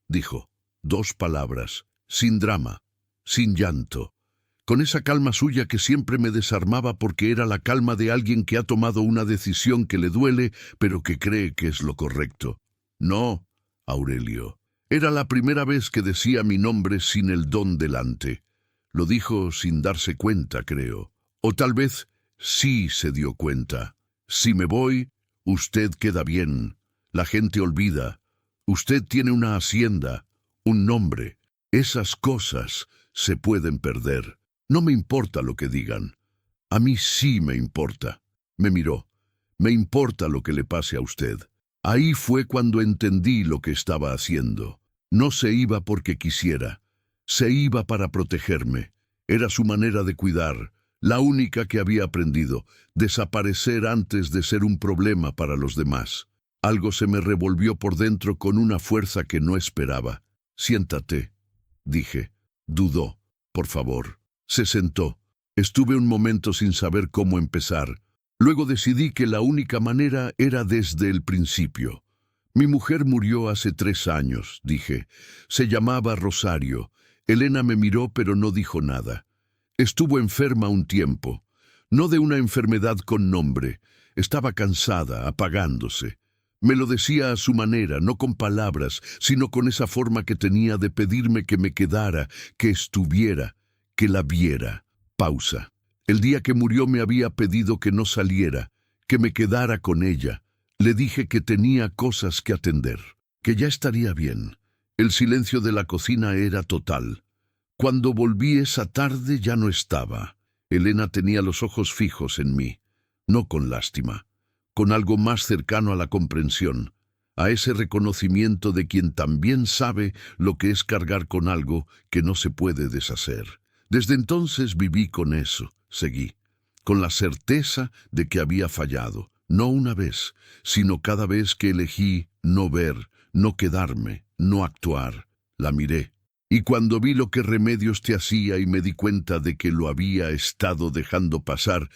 Speaker 1: dijo. 2 palabras, sin drama, sin llanto. Con esa calma suya que siempre me desarmaba porque era la calma de alguien que ha tomado una decisión que le duele, pero que cree que es lo correcto. «No, Aurelio». Era la primera vez que decía mi nombre sin el don delante. Lo dijo sin darse cuenta, creo. O tal vez sí se dio cuenta. «Si me voy, usted queda bien. La gente olvida. Usted tiene una hacienda, un nombre. Esas cosas se pueden perder. No me importa lo que digan. A mí sí me importa». Me miró. «Me importa lo que le pase a usted. Ahí fue cuando entendí lo que estaba haciendo. No se iba porque quisiera. Se iba para protegerme. Era su manera de cuidar, la única que había aprendido, desaparecer antes de ser un problema para los demás. Algo se me revolvió por dentro con una fuerza que no esperaba. «Siéntate», dije. Dudó. «Por favor». Se sentó. Estuve un momento sin saber cómo empezar. Luego decidí que la única manera era desde el principio. «Mi mujer murió hace 3 años», dije. «Se llamaba Rosario». Elena me miró pero no dijo nada. Estuvo enferma un tiempo. No de una enfermedad con nombre. Estaba cansada, apagándose. Me lo decía a su manera, no con palabras, sino con esa forma que tenía de pedirme que me quedara, que estuviera, que la viera. Pausa. El día que murió me había pedido que no saliera, que me quedara con ella. Le dije que tenía cosas que atender, que ya estaría bien. El silencio de la cocina era total. Cuando volví esa tarde ya no estaba. Elena tenía los ojos fijos en mí, no con lástima, con algo más cercano a la comprensión, a ese reconocimiento de quien también sabe lo que es cargar con algo que no se puede deshacer. Desde entonces viví con eso, seguí, con la certeza de que había fallado, no una vez, sino cada vez que elegí no ver, no quedarme, no actuar. La miré. Y cuando vi lo que Remedios te hacía y me di cuenta de que lo había estado dejando pasar,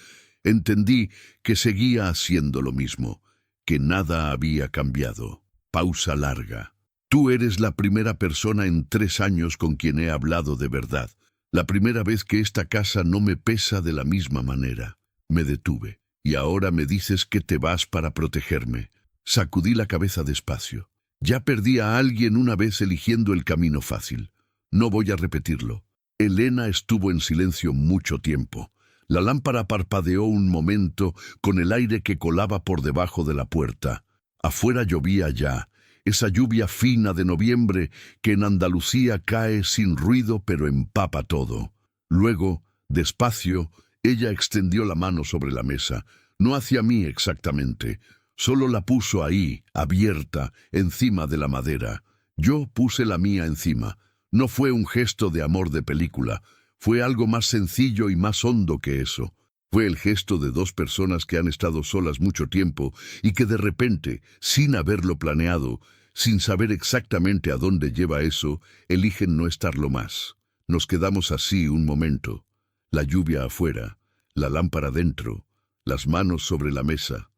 Speaker 1: entendí que seguía haciendo lo mismo, que nada había cambiado. Pausa larga. Tú eres la primera persona en 3 años con quien he hablado de verdad. La primera vez que esta casa no me pesa de la misma manera. Me detuve. Y ahora me dices que te vas para protegerme. Sacudí la cabeza despacio. Ya perdí a alguien una vez eligiendo el camino fácil. No voy a repetirlo. Elena estuvo en silencio mucho tiempo. La lámpara parpadeó un momento con el aire que colaba por debajo de la puerta. Afuera llovía ya, esa lluvia fina de noviembre que en Andalucía cae sin ruido pero empapa todo. Luego, despacio, ella extendió la mano sobre la mesa, no hacia mí exactamente, solo la puso ahí, abierta, encima de la madera. Yo puse la mía encima. No fue un gesto de amor de película, fue algo más sencillo y más hondo que eso. Fue el gesto de 2 personas que han estado solas mucho tiempo y que de repente, sin haberlo planeado, sin saber exactamente a dónde lleva eso, eligen no estarlo más. Nos quedamos así un momento. La lluvia afuera, la lámpara dentro, las manos sobre la mesa.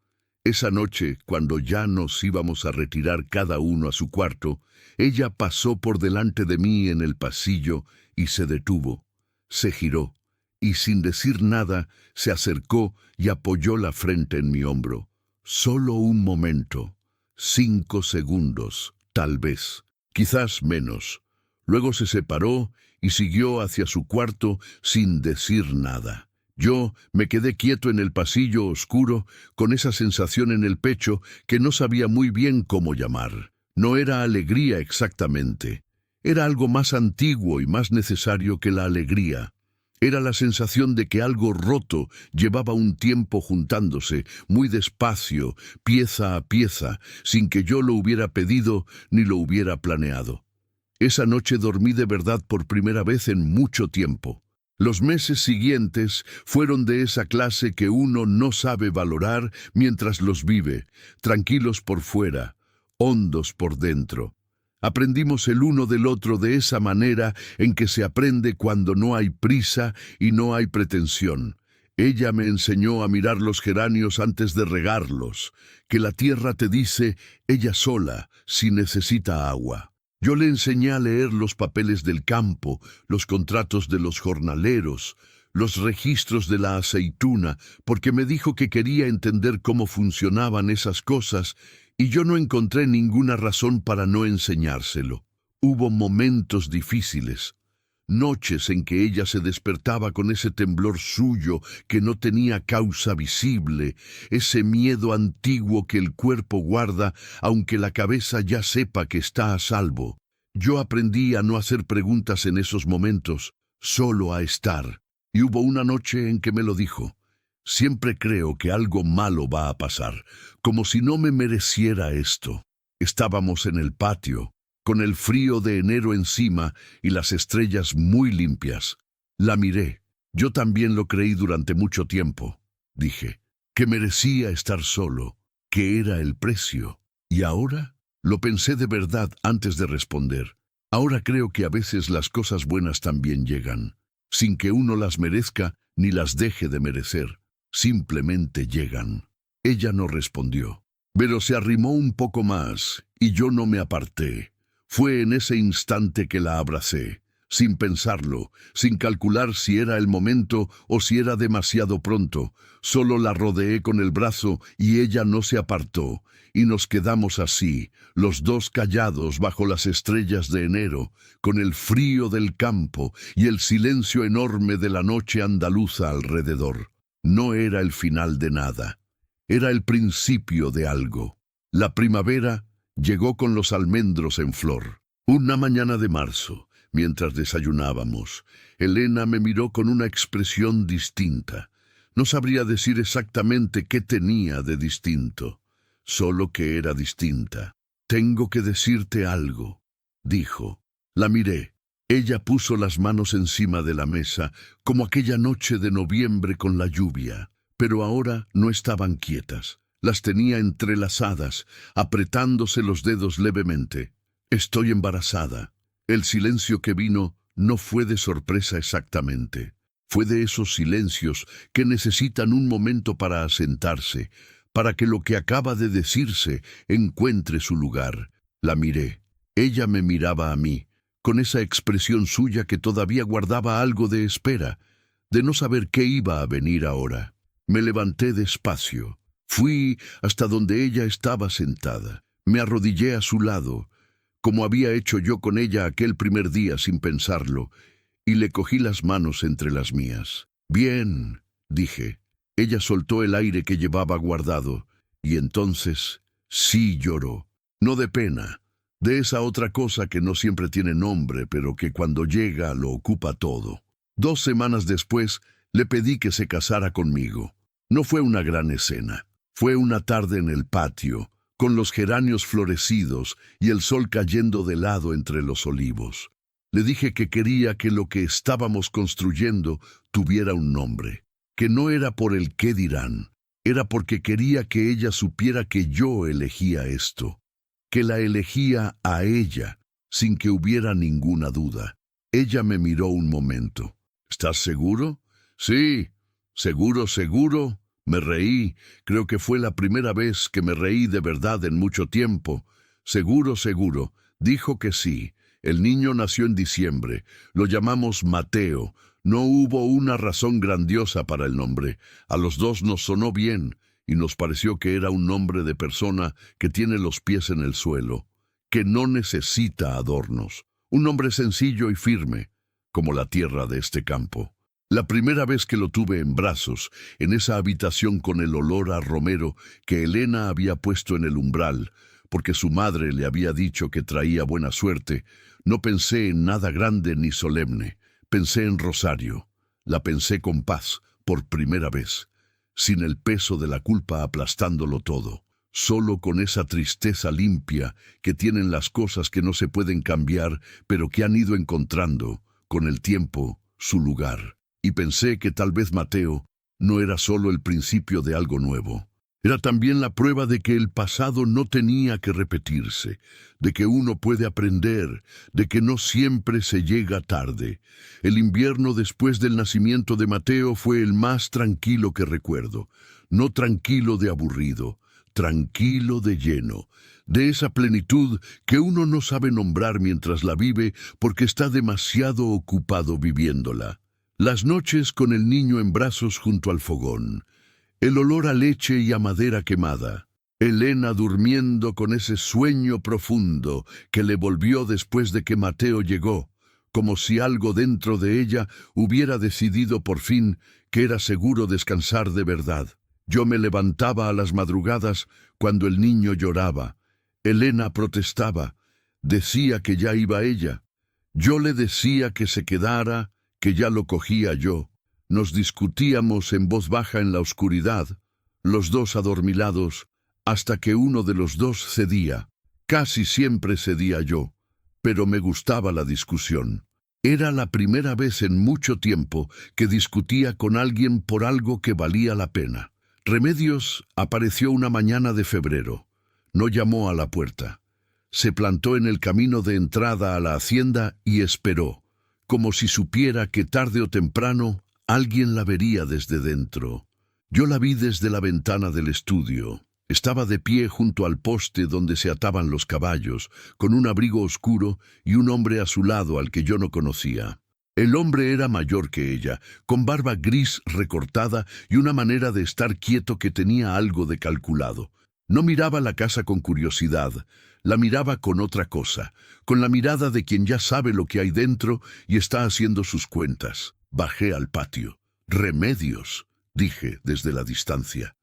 Speaker 1: Esa noche, cuando ya nos íbamos a retirar cada uno a su cuarto, ella pasó por delante de mí en el pasillo y se detuvo. Se giró y sin decir nada se acercó y apoyó la frente en mi hombro. Solo un momento, 5 segundos, tal vez, quizás menos. Luego se separó y siguió hacia su cuarto sin decir nada. Yo me quedé quieto en el pasillo oscuro, con esa sensación en el pecho que no sabía muy bien cómo llamar. No era alegría exactamente. Era algo más antiguo y más necesario que la alegría. Era la sensación de que algo roto llevaba un tiempo juntándose, muy despacio, pieza a pieza, sin que yo lo hubiera pedido ni lo hubiera planeado. Esa noche dormí de verdad por primera vez en mucho tiempo. Los meses siguientes fueron de esa clase que uno no sabe valorar mientras los vive, tranquilos por fuera, hondos por dentro. Aprendimos el uno del otro de esa manera en que se aprende cuando no hay prisa y no hay pretensión. Ella me enseñó a mirar los geranios antes de regarlos, que la tierra te dice ella sola si necesita agua. Yo le enseñé a leer los papeles del campo, los contratos de los jornaleros, los registros de la aceituna, porque me dijo que quería entender cómo funcionaban esas cosas, y yo no encontré ninguna razón para no enseñárselo. Hubo momentos difíciles, noches en que ella se despertaba con ese temblor suyo que no tenía causa visible, ese miedo antiguo que el cuerpo guarda aunque la cabeza ya sepa que está a salvo. Yo aprendí a no hacer preguntas en esos momentos, solo a estar. Y hubo una noche en que me lo dijo. Siempre creo que algo malo va a pasar, como si no me mereciera esto. Estábamos en el patio, con el frío de enero encima y las estrellas muy limpias. La miré. Yo también lo creí durante mucho tiempo. Dije, que merecía estar solo, que era el precio. ¿Y ahora? Lo pensé de verdad antes de responder. Ahora creo que a veces las cosas buenas también llegan, sin que uno las merezca ni las deje de merecer. Simplemente llegan. Ella no respondió, pero se arrimó un poco más, y yo no me aparté. Fue en ese instante que la abracé, sin pensarlo, sin calcular si era el momento o si era demasiado pronto. Solo la rodeé con el brazo y ella no se apartó, y nos quedamos así, los dos callados bajo las estrellas de enero, con el frío del campo y el silencio enorme de la noche andaluza alrededor. No era el final de nada, era el principio de algo. La primavera llegó con los almendros en flor. Una mañana de marzo, mientras desayunábamos, Elena me miró con una expresión distinta. No sabría decir exactamente qué tenía de distinto, solo que era distinta. «Tengo que decirte algo», dijo. La miré. Ella puso las manos encima de la mesa, como aquella noche de noviembre con la lluvia, pero ahora no estaban quietas. Las tenía entrelazadas, apretándose los dedos levemente. «Estoy embarazada». El silencio que vino no fue de sorpresa exactamente. Fue de esos silencios que necesitan un momento para asentarse, para que lo que acaba de decirse encuentre su lugar. La miré. Ella me miraba a mí, con esa expresión suya que todavía guardaba algo de espera, de no saber qué iba a venir ahora. Me levanté despacio. Fui hasta donde ella estaba sentada. Me arrodillé a su lado, como había hecho yo con ella aquel primer día sin pensarlo, y le cogí las manos entre las mías. «Bien», dije. Ella soltó el aire que llevaba guardado, y entonces sí lloró. No de pena, de esa otra cosa que no siempre tiene nombre, pero que cuando llega lo ocupa todo. 2 semanas después, le pedí que se casara conmigo. No fue una gran escena. Fue una tarde en el patio, con los geranios florecidos y el sol cayendo de lado entre los olivos. Le dije que quería que lo que estábamos construyendo tuviera un nombre, que no era por el qué dirán, era porque quería que ella supiera que yo elegía esto, que la elegía a ella, sin que hubiera ninguna duda. Ella me miró un momento. «¿Estás seguro?» «Sí, seguro, seguro». Me reí. Creo que fue la primera vez que me reí de verdad en mucho tiempo. «Seguro, seguro». Dijo que sí. El niño nació en diciembre. Lo llamamos Mateo. No hubo una razón grandiosa para el nombre. A los dos nos sonó bien, y nos pareció que era un nombre de persona que tiene los pies en el suelo, que no necesita adornos. Un nombre sencillo y firme, como la tierra de este campo. La primera vez que lo tuve en brazos, en esa habitación con el olor a romero que Elena había puesto en el umbral, porque su madre le había dicho que traía buena suerte, no pensé en nada grande ni solemne. Pensé en Rosario. La pensé con paz, por primera vez, sin el peso de la culpa aplastándolo todo, solo con esa tristeza limpia que tienen las cosas que no se pueden cambiar, pero que han ido encontrando, con el tiempo, su lugar. Y pensé que tal vez Mateo no era solo el principio de algo nuevo. Era también la prueba de que el pasado no tenía que repetirse, de que uno puede aprender, de que no siempre se llega tarde. El invierno después del nacimiento de Mateo fue el más tranquilo que recuerdo. No tranquilo de aburrido, tranquilo de lleno, de esa plenitud que uno no sabe nombrar mientras la vive porque está demasiado ocupado viviéndola. Las noches con el niño en brazos junto al fogón, el olor a leche y a madera quemada, Elena durmiendo con ese sueño profundo que le volvió después de que Mateo llegó, como si algo dentro de ella hubiera decidido por fin que era seguro descansar de verdad. Yo me levantaba a las madrugadas cuando el niño lloraba. Elena protestaba, decía que ya iba ella. Yo le decía que se quedara, que ya lo cogía yo. Nos discutíamos en voz baja en la oscuridad, los dos adormilados, hasta que uno de los dos cedía. Casi siempre cedía yo, pero me gustaba la discusión. Era la primera vez en mucho tiempo que discutía con alguien por algo que valía la pena. Remedios apareció una mañana de febrero. No llamó a la puerta. Se plantó en el camino de entrada a la hacienda y esperó, como si supiera que tarde o temprano alguien la vería desde dentro. Yo la vi desde la ventana del estudio. Estaba de pie junto al poste donde se ataban los caballos, con un abrigo oscuro y un hombre a su lado al que yo no conocía. El hombre era mayor que ella, con barba gris recortada y una manera de estar quieto que tenía algo de calculado. No miraba la casa con curiosidad, la miraba con otra cosa, con la mirada de quien ya sabe lo que hay dentro y está haciendo sus cuentas. Bajé al patio. «Remedios», dije desde la distancia.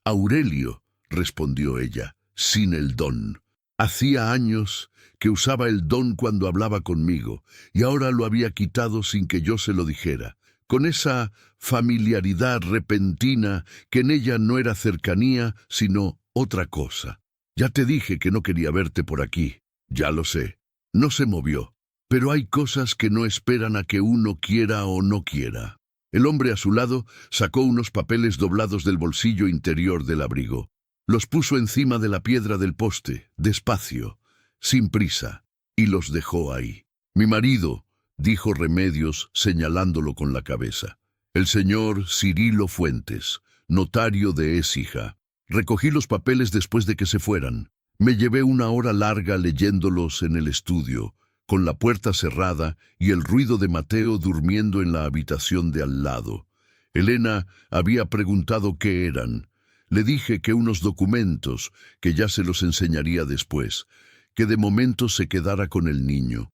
Speaker 1: «Aurelio», respondió ella, sin el don. Hacía años que usaba el don cuando hablaba conmigo, y ahora lo había quitado sin que yo se lo dijera, con esa familiaridad repentina que en ella no era cercanía, sino otra cosa. «Ya te dije que no quería verte por aquí». «Ya lo sé». No se movió. Pero hay cosas que no esperan a que uno quiera o no quiera. El hombre a su lado sacó unos papeles doblados del bolsillo interior del abrigo. Los puso encima de la piedra del poste, despacio, sin prisa, y los dejó ahí. «Mi marido», dijo Remedios, señalándolo con la cabeza. «El señor Cirilo Fuentes, notario de Écija». Recogí los papeles después de que se fueran. Me llevé una hora larga leyéndolos en el estudio, con la puerta cerrada y el ruido de Mateo durmiendo en la habitación de al lado. Elena había preguntado qué eran. Le dije que unos documentos, que ya se los enseñaría después, que de momento se quedara con el niño.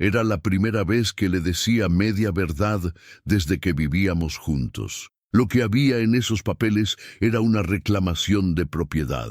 Speaker 1: Era la primera vez que le decía media verdad desde que vivíamos juntos. Lo que había en esos papeles era una reclamación de propiedad.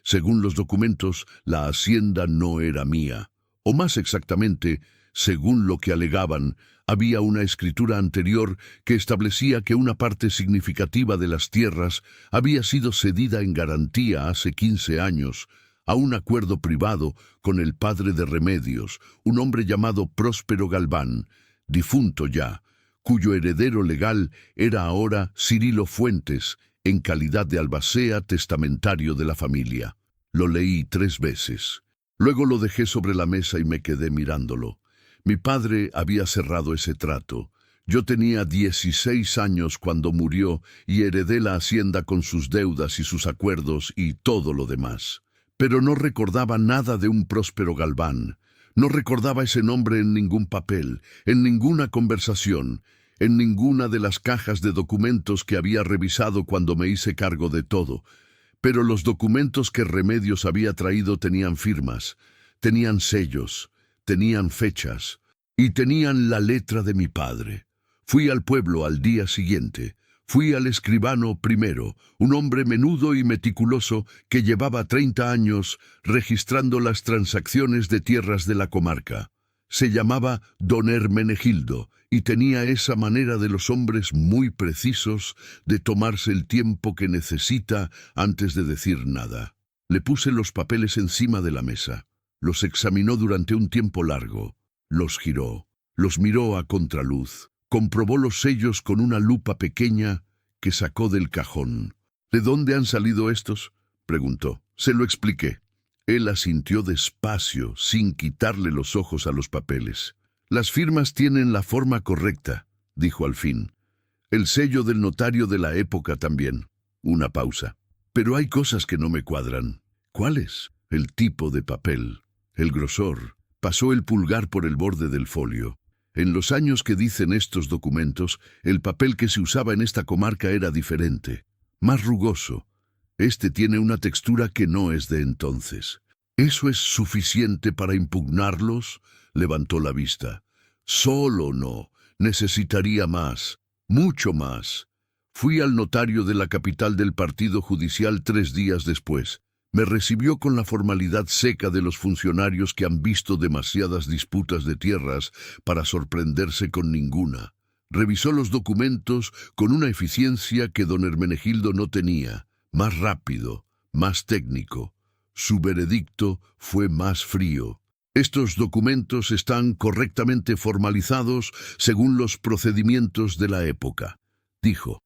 Speaker 1: Según los documentos, la hacienda no era mía. O más exactamente, según lo que alegaban, había una escritura anterior que establecía que una parte significativa de las tierras había sido cedida en garantía hace 15 años a un acuerdo privado con el padre de Remedios, un hombre llamado Próspero Galván, difunto ya, cuyo heredero legal era ahora Cirilo Fuentes, en calidad de albacea testamentario de la familia. Lo leí 3 veces. Luego lo dejé sobre la mesa y me quedé mirándolo. Mi padre había cerrado ese trato. Yo tenía 16 años cuando murió y heredé la hacienda con sus deudas y sus acuerdos y todo lo demás. Pero no recordaba nada de un Próspero Galván. No recordaba ese nombre en ningún papel, en ninguna conversación, en ninguna de las cajas de documentos que había revisado cuando me hice cargo de todo. Pero los documentos que Remedios había traído tenían firmas, tenían sellos, tenían fechas y tenían la letra de mi padre. Fui al pueblo al día siguiente. Fui al escribano primero, un hombre menudo y meticuloso que llevaba 30 años registrando las transacciones de tierras de la comarca. Se llamaba don Hermenegildo y tenía esa manera de los hombres muy precisos de tomarse el tiempo que necesita antes de decir nada. Le puse los papeles encima de la mesa. Los examinó durante un tiempo largo. Los giró. Los miró a contraluz. Comprobó los sellos con una lupa pequeña que sacó del cajón. «¿De dónde han salido estos?», preguntó. Se lo expliqué. Él asintió despacio, sin quitarle los ojos a los papeles. «Las firmas tienen la forma correcta», dijo al fin. «El sello del notario de la época también». Una pausa. «Pero hay cosas que no me cuadran». «¿Cuáles?». «El tipo de papel, el grosor». Pasó el pulgar por el borde del folio. «En los años que dicen estos documentos, el papel que se usaba en esta comarca era diferente, más rugoso. Este tiene una textura que no es de entonces». «¿Eso es suficiente para impugnarlos?», levantó la vista. «Solo no. Necesitaría más, mucho más». Fui al notario de la capital del partido judicial 3 días después. Me recibió con la formalidad seca de los funcionarios que han visto demasiadas disputas de tierras para sorprenderse con ninguna. Revisó los documentos con una eficiencia que don Hermenegildo no tenía, más rápido, más técnico. Su veredicto fue más frío. Estos documentos están correctamente formalizados según los procedimientos de la época, dijo.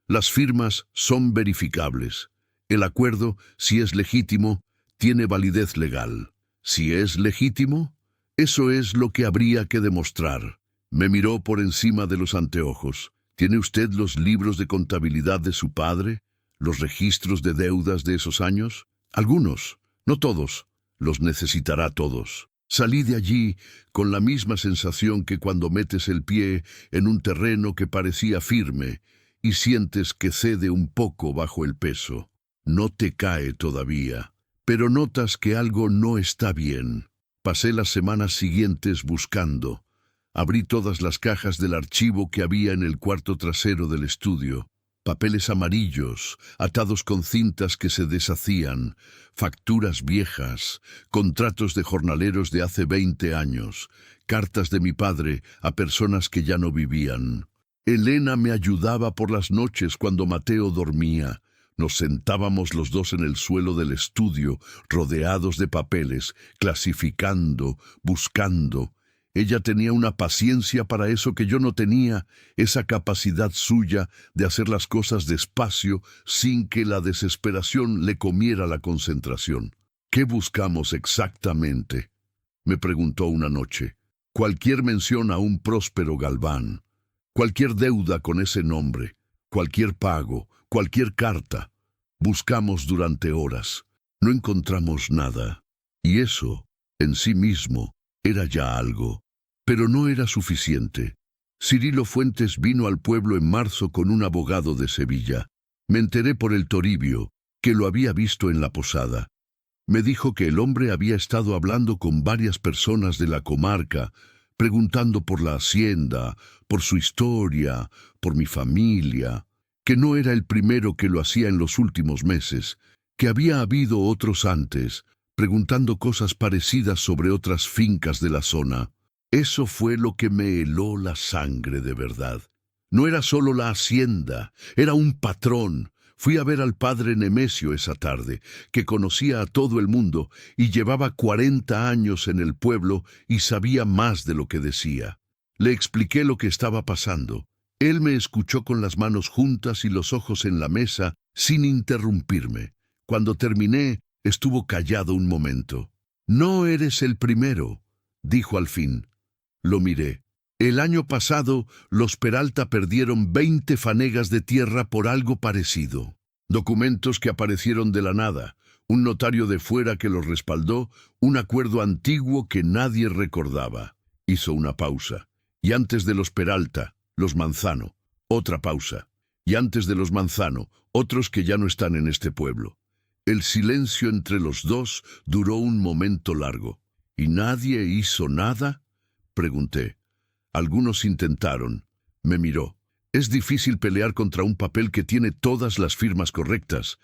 Speaker 1: Las firmas son verificables. El acuerdo, si es legítimo, tiene validez legal. Si es legítimo, eso es lo que habría que demostrar. Me miró por encima de los anteojos. ¿Tiene usted los libros de contabilidad de su padre? ¿Los registros de deudas de esos años? Algunos, no todos. Los necesitará todos. Salí de allí con la misma sensación que cuando metes el pie en un terreno que parecía firme y sientes que cede un poco bajo el peso. No te cae todavía, pero notas que algo no está bien. Pasé las semanas siguientes buscando. Abrí todas las cajas del archivo que había en el cuarto trasero del estudio. Papeles amarillos, atados con cintas que se deshacían, facturas viejas, contratos de jornaleros de hace 20 años, cartas de mi padre a personas que ya no vivían. Elena me ayudaba por las noches cuando Mateo dormía. Nos sentábamos los dos en el suelo del estudio, rodeados de papeles, clasificando, buscando. Ella tenía una paciencia para eso que yo no tenía, esa capacidad suya de hacer las cosas despacio sin que la desesperación le comiera la concentración. ¿Qué buscamos exactamente?, me preguntó una noche. Cualquier mención a un Próspero Galván, cualquier deuda con ese nombre, cualquier pago, cualquier carta. Buscamos durante horas. No encontramos nada. Y eso, en sí mismo, era ya algo. Pero no era suficiente. Cirilo Fuentes vino al pueblo en marzo con un abogado de Sevilla. Me enteré por el Toribio, que lo había visto en la posada. Me dijo que el hombre había estado hablando con varias personas de la comarca, preguntando por la hacienda, por su historia, por mi familia, que no era el primero que lo hacía en los últimos meses, que había habido otros antes, preguntando cosas parecidas sobre otras fincas de la zona. Eso fue lo que me heló la sangre de verdad. No era solo la hacienda, era un patrón. Fui a ver al padre Nemesio esa tarde, que conocía a todo el mundo y llevaba 40 años en el pueblo y sabía más de lo que decía. Le expliqué lo que estaba pasando. Él me escuchó con las manos juntas y los ojos en la mesa, sin interrumpirme. Cuando terminé, estuvo callado un momento. «No eres el primero», dijo al fin. Lo miré. El año pasado, los Peralta perdieron 20 fanegas de tierra por algo parecido. Documentos que aparecieron de la nada, un notario de fuera que los respaldó, un acuerdo antiguo que nadie recordaba. Hizo una pausa. Y antes de los Peralta, los Manzano. Otra pausa. Y antes de los Manzano, otros que ya no están en este pueblo. El silencio entre los dos duró un momento largo. ¿Y nadie hizo nada?, pregunté. Algunos intentaron. Me miró. Es difícil pelear contra un papel que tiene todas las firmas correctas.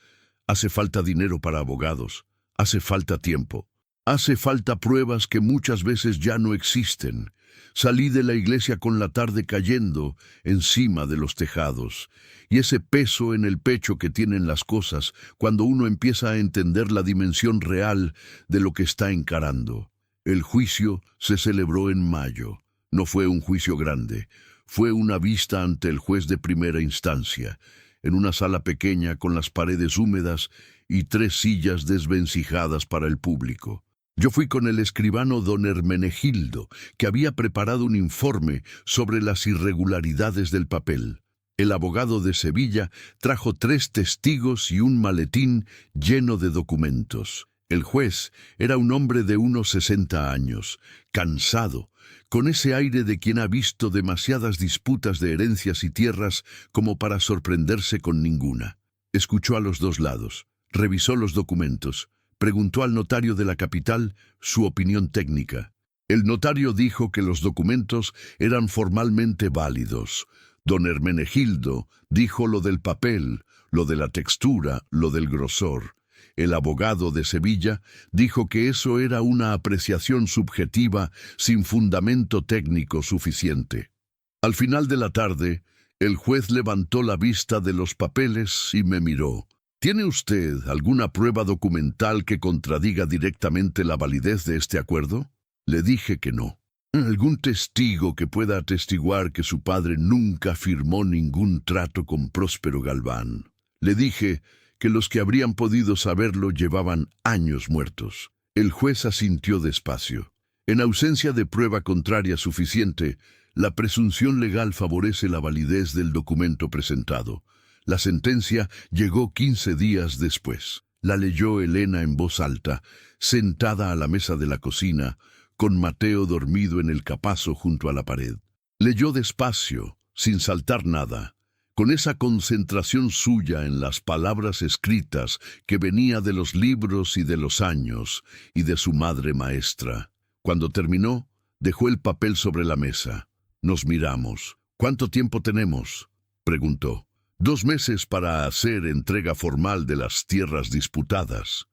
Speaker 1: Hace falta dinero para abogados. Hace falta tiempo. Hace falta pruebas que muchas veces ya no existen. Salí de la iglesia con la tarde cayendo encima de los tejados, y ese peso en el pecho que tienen las cosas cuando uno empieza a entender la dimensión real de lo que está encarando. El juicio se celebró en mayo. No fue un juicio grande, fue una vista ante el juez de primera instancia, en una sala pequeña con las paredes húmedas y 3 sillas desvencijadas para el público. Yo fui con el escribano don Hermenegildo, que había preparado un informe sobre las irregularidades del papel. El abogado de Sevilla trajo 3 testigos y un maletín lleno de documentos. El juez era un hombre de unos 60 años, cansado, con ese aire de quien ha visto demasiadas disputas de herencias y tierras como para sorprenderse con ninguna. Escuchó a los 2 lados, revisó los documentos, preguntó al notario de la capital su opinión técnica. El notario dijo que los documentos eran formalmente válidos. Don Hermenegildo dijo lo del papel, lo de la textura, lo del grosor. El abogado de Sevilla dijo que eso era una apreciación subjetiva sin fundamento técnico suficiente. Al final de la tarde, el juez levantó la vista de los papeles y me miró. ¿Tiene usted alguna prueba documental que contradiga directamente la validez de este acuerdo? Le dije que no. ¿Algún testigo que pueda atestiguar que su padre nunca firmó ningún trato con Próspero Galván? Le dije que los que habrían podido saberlo llevaban años muertos. El juez asintió despacio. En ausencia de prueba contraria suficiente, la presunción legal favorece la validez del documento presentado. La sentencia llegó 15 días después. La leyó Elena en voz alta, sentada a la mesa de la cocina, con Mateo dormido en el capazo junto a la pared. Leyó despacio, sin saltar nada, con esa concentración suya en las palabras escritas que venía de los libros y de los años y de su madre maestra. Cuando terminó, dejó el papel sobre la mesa. Nos miramos. ¿Cuánto tiempo tenemos?, preguntó. 2 meses para hacer entrega formal de las tierras disputadas.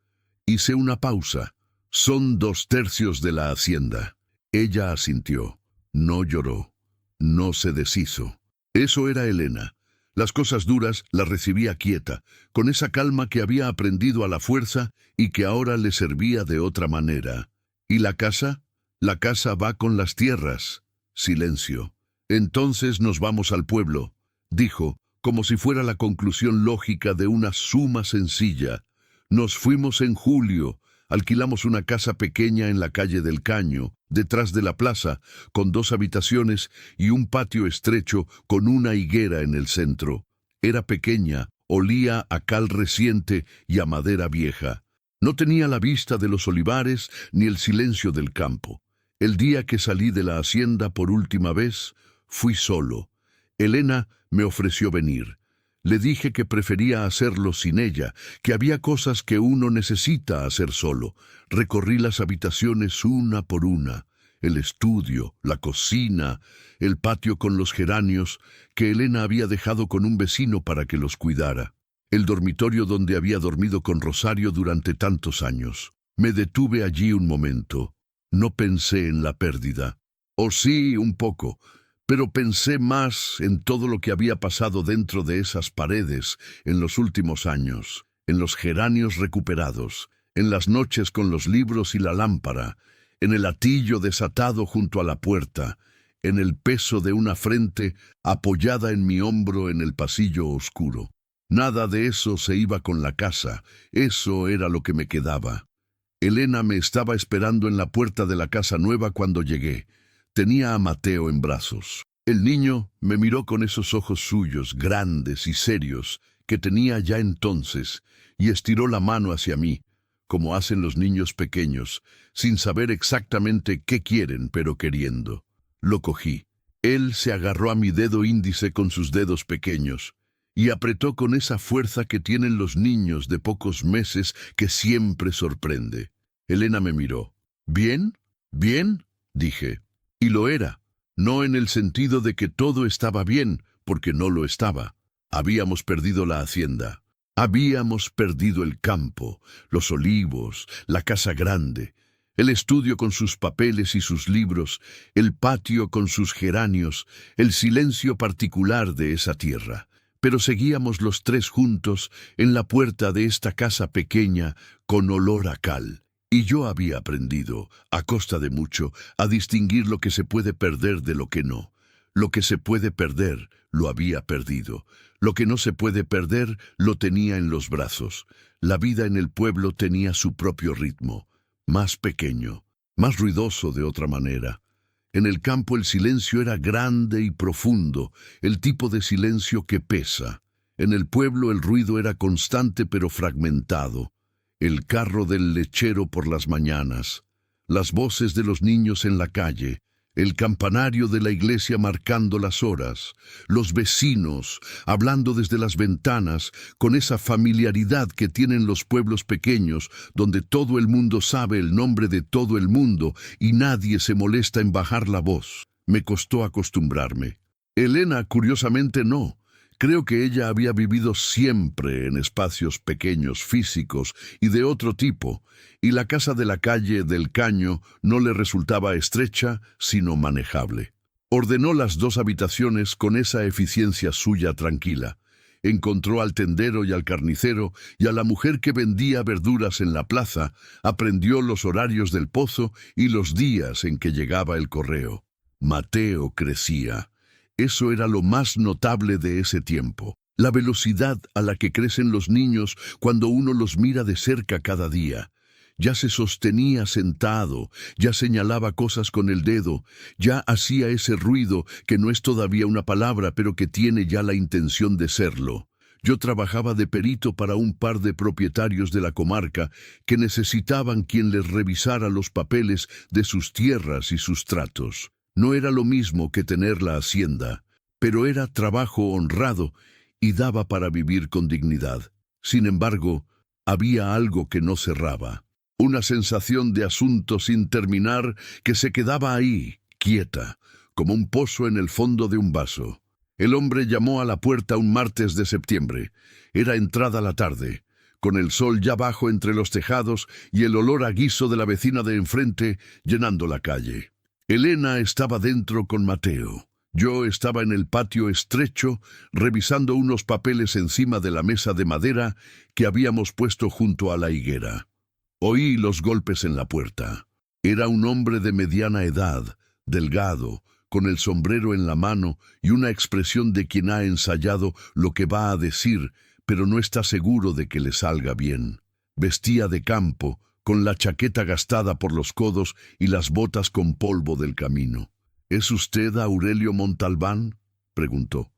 Speaker 1: Hice una pausa. Son 2/3 de la hacienda. Ella asintió. No lloró. No se deshizo. Eso era Elena. Las cosas duras las recibía quieta, con esa calma que había aprendido a la fuerza y que ahora le servía de otra manera. ¿Y la casa? La casa va con las tierras. Silencio. Entonces nos vamos al pueblo, dijo, como si fuera la conclusión lógica de una suma sencilla. Nos fuimos en julio, alquilamos una casa pequeña en la calle del Caño, detrás de la plaza, con 2 habitaciones y un patio estrecho con una higuera en el centro. Era pequeña, olía a cal reciente y a madera vieja. No tenía la vista de los olivares ni el silencio del campo. El día que salí de la hacienda por última vez, fui solo. Elena me ofreció venir. Le dije que prefería hacerlo sin ella, que había cosas que uno necesita hacer solo. Recorrí las habitaciones una por una, el estudio, la cocina, el patio con los geranios, que Elena había dejado con un vecino para que los cuidara, el dormitorio donde había dormido con Rosario durante tantos años. Me detuve allí un momento. No pensé en la pérdida. O sí, un poco, pero pensé más en todo lo que había pasado dentro de esas paredes en los últimos años, en los geranios recuperados, en las noches con los libros y la lámpara, en el hatillo desatado junto a la puerta, en el peso de una frente apoyada en mi hombro en el pasillo oscuro. Nada de eso se iba con la casa, eso era lo que me quedaba. Elena me estaba esperando en la puerta de la casa nueva cuando llegué. Tenía a Mateo en brazos. El niño me miró con esos ojos suyos, grandes y serios, que tenía ya entonces, y estiró la mano hacia mí, como hacen los niños pequeños, sin saber exactamente qué quieren, pero queriendo. Lo cogí. Él se agarró a mi dedo índice con sus dedos pequeños, y apretó con esa fuerza que tienen los niños de pocos meses que siempre sorprende. Elena me miró. «¿Bien? ¿Bien?», dije. Y lo era, no en el sentido de que todo estaba bien, porque no lo estaba. Habíamos perdido la hacienda. Habíamos perdido el campo, los olivos, la casa grande, el estudio con sus papeles y sus libros, el patio con sus geranios, el silencio particular de esa tierra. Pero seguíamos los 3 juntos en la puerta de esta casa pequeña con olor a cal. Y yo había aprendido, a costa de mucho, a distinguir lo que se puede perder de lo que no. Lo que se puede perder, lo había perdido. Lo que no se puede perder, lo tenía en los brazos. La vida en el pueblo tenía su propio ritmo, más pequeño, más ruidoso de otra manera. En el campo el silencio era grande y profundo, el tipo de silencio que pesa. En el pueblo el ruido era constante pero fragmentado. El carro del lechero por las mañanas, las voces de los niños en la calle, el campanario de la iglesia marcando las horas, los vecinos hablando desde las ventanas con esa familiaridad que tienen los pueblos pequeños donde todo el mundo sabe el nombre de todo el mundo y nadie se molesta en bajar la voz. Me costó acostumbrarme. Elena, curiosamente, no. Creo que ella había vivido siempre en espacios pequeños, físicos y de otro tipo, y la casa de la calle del Caño no le resultaba estrecha, sino manejable. Ordenó las 2 habitaciones con esa eficiencia suya tranquila. Encontró al tendero y al carnicero y a la mujer que vendía verduras en la plaza, aprendió los horarios del pozo y los días en que llegaba el correo. Mateo crecía. Eso era lo más notable de ese tiempo. La velocidad a la que crecen los niños cuando uno los mira de cerca cada día. Ya se sostenía sentado, ya señalaba cosas con el dedo, ya hacía ese ruido que no es todavía una palabra, pero que tiene ya la intención de serlo. Yo trabajaba de perito para un par de propietarios de la comarca que necesitaban quien les revisara los papeles de sus tierras y sus tratos. No era lo mismo que tener la hacienda, pero era trabajo honrado y daba para vivir con dignidad. Sin embargo, había algo que no cerraba. Una sensación de asunto sin terminar que se quedaba ahí, quieta, como un pozo en el fondo de un vaso. El hombre llamó a la puerta un martes de septiembre. Era entrada la tarde, con el sol ya bajo entre los tejados y el olor a guiso de la vecina de enfrente llenando la calle. Elena estaba dentro con Mateo. Yo estaba en el patio estrecho, revisando unos papeles encima de la mesa de madera que habíamos puesto junto a la higuera. Oí los golpes en la puerta. Era un hombre de mediana edad, delgado, con el sombrero en la mano y una expresión de quien ha ensayado lo que va a decir, pero no está seguro de que le salga bien. Vestía de campo, con la chaqueta gastada por los codos y las botas con polvo del camino. —¿Es usted Aurelio Montalbán? —preguntó.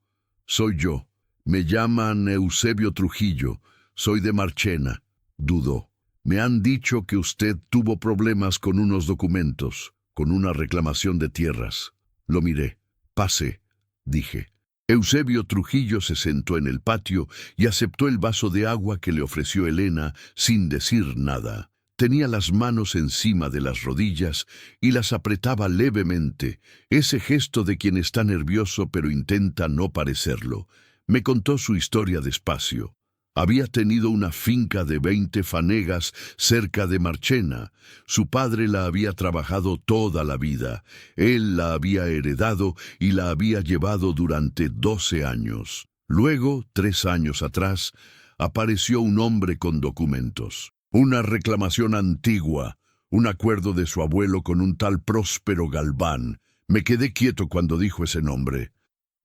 Speaker 1: —Soy yo. Me llaman Eusebio Trujillo. Soy de Marchena. Dudó. Me han dicho que usted tuvo problemas con unos documentos, con una reclamación de tierras. Lo miré. —Pase —dije. Eusebio Trujillo se sentó en el patio y aceptó el vaso de agua que le ofreció Elena sin decir nada. Tenía las manos encima de las rodillas y las apretaba levemente, ese gesto de quien está nervioso pero intenta no parecerlo. Me contó su historia despacio. Había tenido una finca de 20 fanegas cerca de Marchena. Su padre la había trabajado toda la vida. Él la había heredado y la había llevado durante 12 años. Luego, 3 años atrás, apareció un hombre con documentos. Una reclamación antigua, un acuerdo de su abuelo con un tal Próspero Galván. Me quedé quieto cuando dijo ese nombre.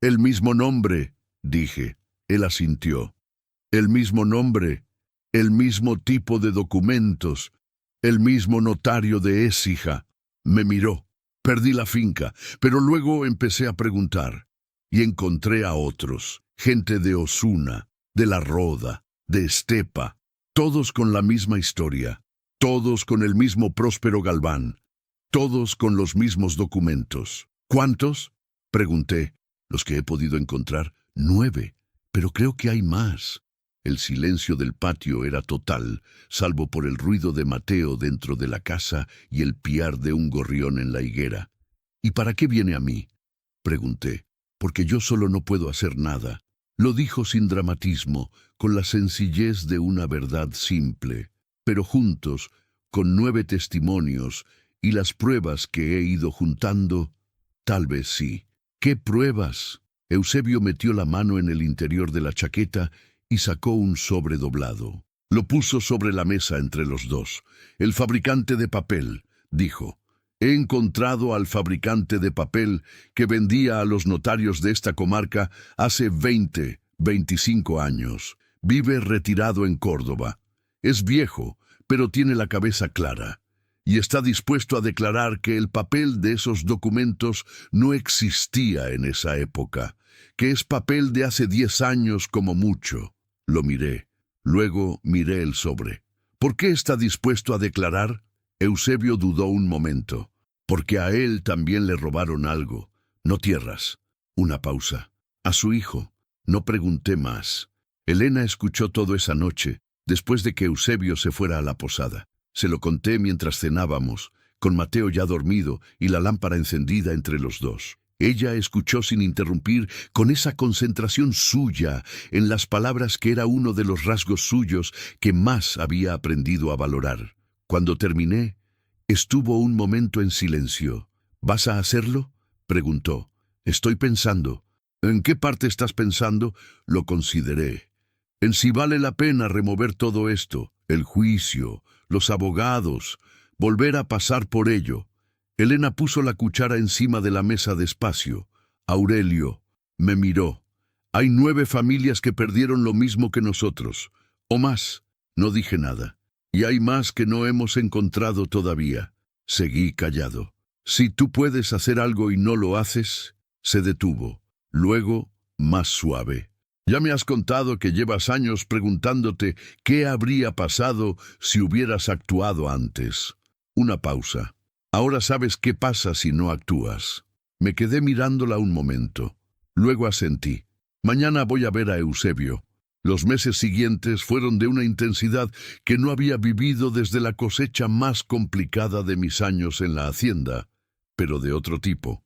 Speaker 1: —El mismo nombre —dije. Él asintió. El mismo nombre, el mismo tipo de documentos, el mismo notario de Écija. Me miró. Perdí la finca, pero luego empecé a preguntar. Y encontré a otros, gente de Osuna, de La Roda, de Estepa, todos con la misma historia, todos con el mismo Próspero Galván, todos con los mismos documentos. —¿Cuántos? —pregunté. —Los que he podido encontrar, 9, pero creo que hay más. El silencio del patio era total, salvo por el ruido de Mateo dentro de la casa y el piar de un gorrión en la higuera. —¿Y para qué viene a mí? —pregunté. —Porque yo solo no puedo hacer nada. Lo dijo sin dramatismo, con la sencillez de una verdad simple. Pero juntos, con 9 testimonios y las pruebas que he ido juntando, tal vez sí. —¿Qué pruebas? Eusebio metió la mano en el interior de la chaqueta y sacó un sobre doblado. Lo puso sobre la mesa entre los dos. —El fabricante de papel —dijo. He encontrado al fabricante de papel que vendía a los notarios de esta comarca hace 25 años. Vive retirado en Córdoba. Es viejo, pero tiene la cabeza clara. Y está dispuesto a declarar que el papel de esos documentos no existía en esa época, que es papel de hace 10 años como mucho. Lo miré. Luego miré el sobre. ¿Por qué está dispuesto a declarar? Eusebio dudó un momento. Porque a él también le robaron algo. No tierras. Una pausa. A su hijo. No pregunté más. Elena escuchó todo esa noche, después de que Eusebio se fuera a la posada. Se lo conté mientras cenábamos, con Mateo ya dormido y la lámpara encendida entre los dos. Ella escuchó sin interrumpir, con esa concentración suya en las palabras que era uno de los rasgos suyos que más había aprendido a valorar. Cuando terminé, estuvo un momento en silencio. —¿Vas a hacerlo? —preguntó. Estoy pensando. ¿En qué parte estás pensando? Lo consideré. En si vale la pena remover todo esto, el juicio, los abogados, volver a pasar por ello. Elena puso la cuchara encima de la mesa despacio. Aurelio me miró. Hay 9 familias que perdieron lo mismo que nosotros, o más. No dije nada. Y hay más que no hemos encontrado todavía. Seguí callado. Si tú puedes hacer algo y no lo haces, se detuvo. Luego, más suave. Ya me has contado que llevas años preguntándote qué habría pasado si hubieras actuado antes. Una pausa. Ahora sabes qué pasa si no actúas. Me quedé mirándola un momento. Luego asentí. Mañana voy a ver a Eusebio. Los meses siguientes fueron de una intensidad que no había vivido desde la cosecha más complicada de mis años en la hacienda, pero de otro tipo,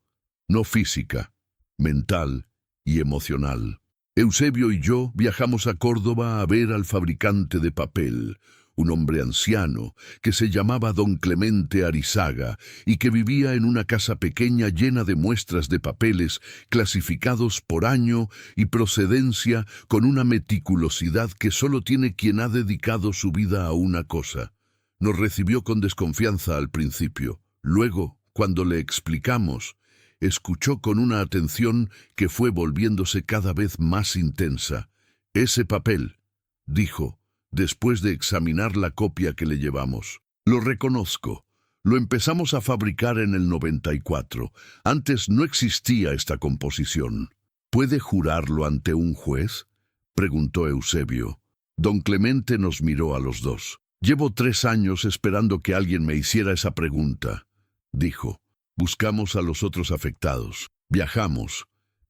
Speaker 1: no física, mental y emocional. Eusebio y yo viajamos a Córdoba a ver al fabricante de papel, un hombre anciano que se llamaba don Clemente Arizaga y que vivía en una casa pequeña llena de muestras de papeles clasificados por año y procedencia con una meticulosidad que solo tiene quien ha dedicado su vida a una cosa. Nos recibió con desconfianza al principio. Luego, cuando le explicamos, escuchó con una atención que fue volviéndose cada vez más intensa. «Ese papel», dijo, después de examinar la copia que le llevamos. «Lo reconozco. Lo empezamos a fabricar en el 94. Antes no existía esta composición». «¿Puede jurarlo ante un juez?», preguntó Eusebio. Don Clemente nos miró a los dos. «Llevo 3 años esperando que alguien me hiciera esa pregunta», dijo. «Buscamos a los otros afectados. Viajamos.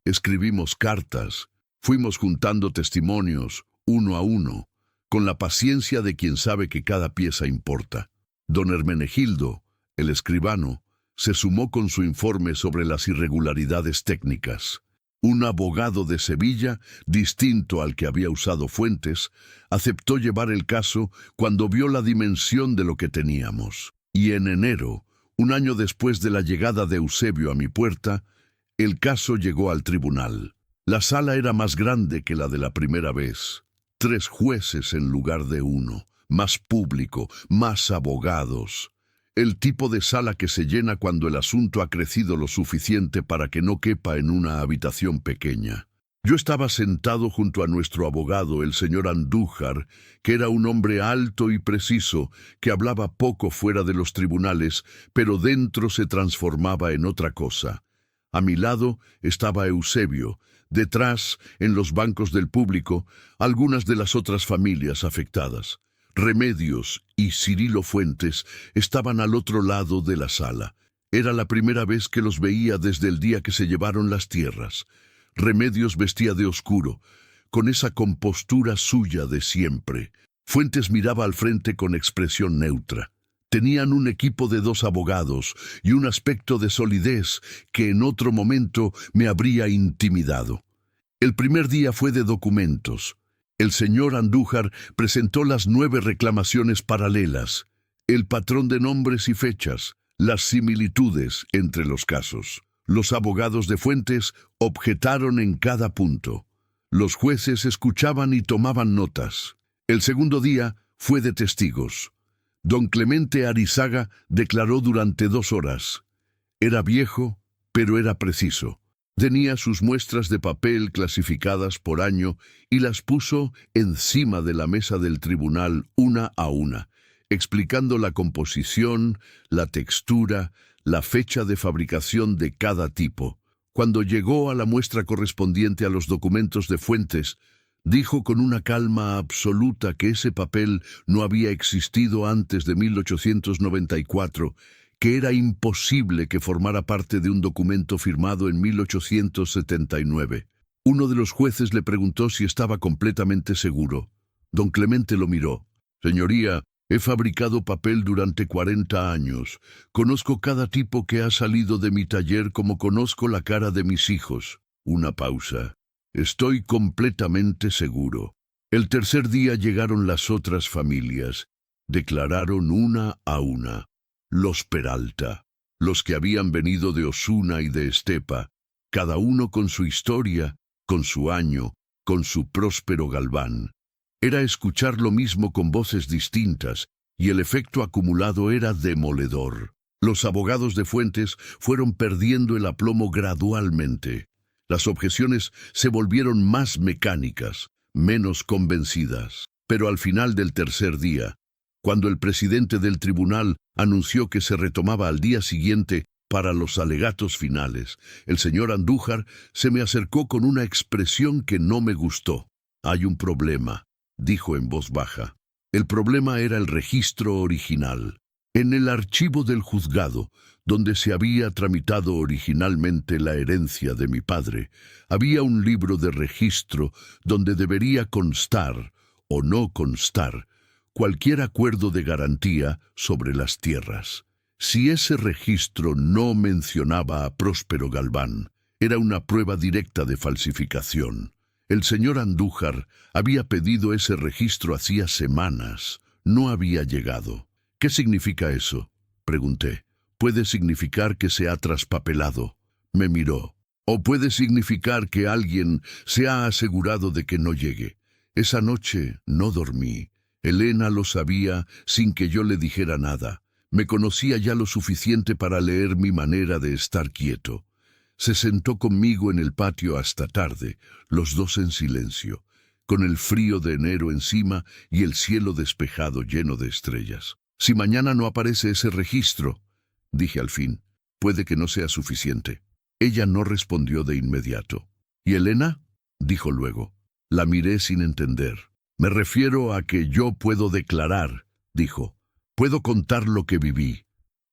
Speaker 1: Escribimos cartas. Fuimos juntando testimonios, uno a uno, con la paciencia de quien sabe que cada pieza importa. Don Hermenegildo, el escribano, se sumó con su informe sobre las irregularidades técnicas. Un abogado de Sevilla, distinto al que había usado Fuentes, aceptó llevar el caso cuando vio la dimensión de lo que teníamos. Y en enero, un año después de la llegada de Eusebio a mi puerta, el caso llegó al tribunal. La sala era más grande que la de la primera vez. 3 jueces en lugar de 1, más público, más abogados. El tipo de sala que se llena cuando el asunto ha crecido lo suficiente para que no quepa en una habitación pequeña. Yo estaba sentado junto a nuestro abogado, el señor Andújar, que era un hombre alto y preciso, que hablaba poco fuera de los tribunales, pero dentro se transformaba en otra cosa. A mi lado estaba Eusebio. Detrás, en los bancos del público, algunas de las otras familias afectadas. Remedios y Cirilo Fuentes estaban al otro lado de la sala. Era la primera vez que los veía desde el día que se llevaron las tierras. Remedios vestía de oscuro, con esa compostura suya de siempre. Fuentes miraba al frente con expresión neutra. Tenían un equipo de 2 abogados y un aspecto de solidez que en otro momento me habría intimidado. El primer día fue de documentos. El señor Andújar presentó las 9 reclamaciones paralelas, el patrón de nombres y fechas, las similitudes entre los casos. Los abogados de Fuentes objetaron en cada punto. Los jueces escuchaban y tomaban notas. El segundo día fue de testigos. Don Clemente Arizaga declaró durante 2 horas. Era viejo, pero era preciso. Tenía sus muestras de papel clasificadas por año y las puso encima de la mesa del tribunal una a una, explicando la composición, la textura, la fecha de fabricación de cada tipo. Cuando llegó a la muestra correspondiente a los documentos de Fuentes, dijo con una calma absoluta que ese papel no había existido antes de 1894, que era imposible que formara parte de un documento firmado en 1879. Uno de los jueces le preguntó si estaba completamente seguro. Don Clemente lo miró. «Señoría, he fabricado papel durante 40 años. Conozco cada tipo que ha salido de mi taller como conozco la cara de mis hijos». Una pausa. «Estoy completamente seguro». El tercer día llegaron las otras familias. Declararon una a una. Los Peralta, los que habían venido de Osuna y de Estepa, cada uno con su historia, con su año, con su Próspero Galván. Era escuchar lo mismo con voces distintas, y el efecto acumulado era demoledor. Los abogados de Fuentes fueron perdiendo el aplomo gradualmente. Las objeciones se volvieron más mecánicas, menos convencidas. Pero al final del tercer día, cuando el presidente del tribunal anunció que se retomaba al día siguiente para los alegatos finales, el señor Andújar se me acercó con una expresión que no me gustó. «Hay un problema», dijo en voz baja. El problema era el registro original. En el archivo del juzgado, donde se había tramitado originalmente la herencia de mi padre, había un libro de registro donde debería constar, o no constar, cualquier acuerdo de garantía sobre las tierras. Si ese registro no mencionaba a Próspero Galván, era una prueba directa de falsificación. El señor Andújar había pedido ese registro hacía semanas. No había llegado. «¿Qué significa eso?», pregunté. «Puede significar que se ha traspapelado». Me miró. «O puede significar que alguien se ha asegurado de que no llegue». Esa noche no dormí. Elena lo sabía sin que yo le dijera nada. Me conocía ya lo suficiente para leer mi manera de estar quieto. Se sentó conmigo en el patio hasta tarde, los dos en silencio, con el frío de enero encima y el cielo despejado lleno de estrellas. «Si mañana no aparece ese registro», dije al fin, «puede que no sea suficiente». Ella no respondió de inmediato. «¿Y Elena?», dijo luego. La miré sin entender. «Me refiero a que yo puedo declarar», dijo. «Puedo contar lo que viví,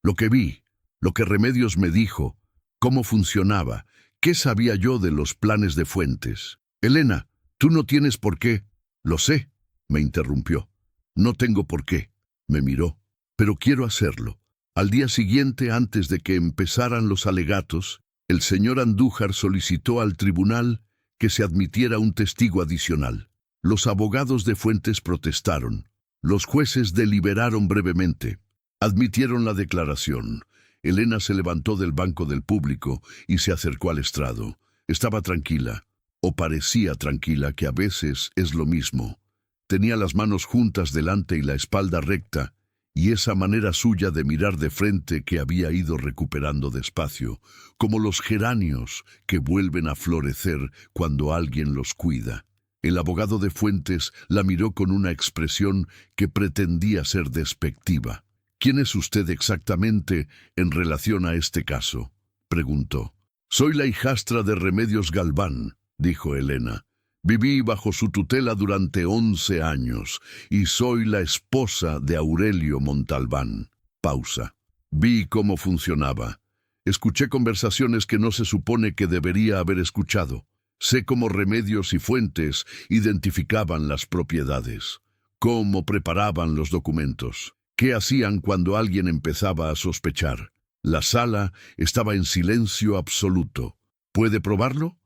Speaker 1: lo que vi, lo que Remedios me dijo, cómo funcionaba, qué sabía yo de los planes de Fuentes». «Elena, tú no tienes por qué». «Lo sé», me interrumpió. «No tengo por qué». Me miró. «Pero quiero hacerlo». Al día siguiente, antes de que empezaran los alegatos, el señor Andújar solicitó al tribunal que se admitiera un testigo adicional. Los abogados de Fuentes protestaron. Los jueces deliberaron brevemente. Admitieron la declaración. Elena se levantó del banco del público y se acercó al estrado. Estaba tranquila, o parecía tranquila, que a veces es lo mismo. Tenía las manos juntas delante y la espalda recta, y esa manera suya de mirar de frente que había ido recuperando despacio, como los geranios que vuelven a florecer cuando alguien los cuida. El abogado de Fuentes la miró con una expresión que pretendía ser despectiva. «¿Quién es usted exactamente en relación a este caso?», preguntó. «Soy la hijastra de Remedios Galván», dijo Elena. «Viví bajo su tutela durante 11 años y soy la esposa de Aurelio Montalbán». Pausa. Vi cómo funcionaba. Escuché conversaciones que no se supone que debería haber escuchado. Sé cómo Remedios y Fuentes identificaban las propiedades, cómo preparaban los documentos, qué hacían cuando alguien empezaba a sospechar. La sala estaba en silencio absoluto. «¿Puede probarlo?»,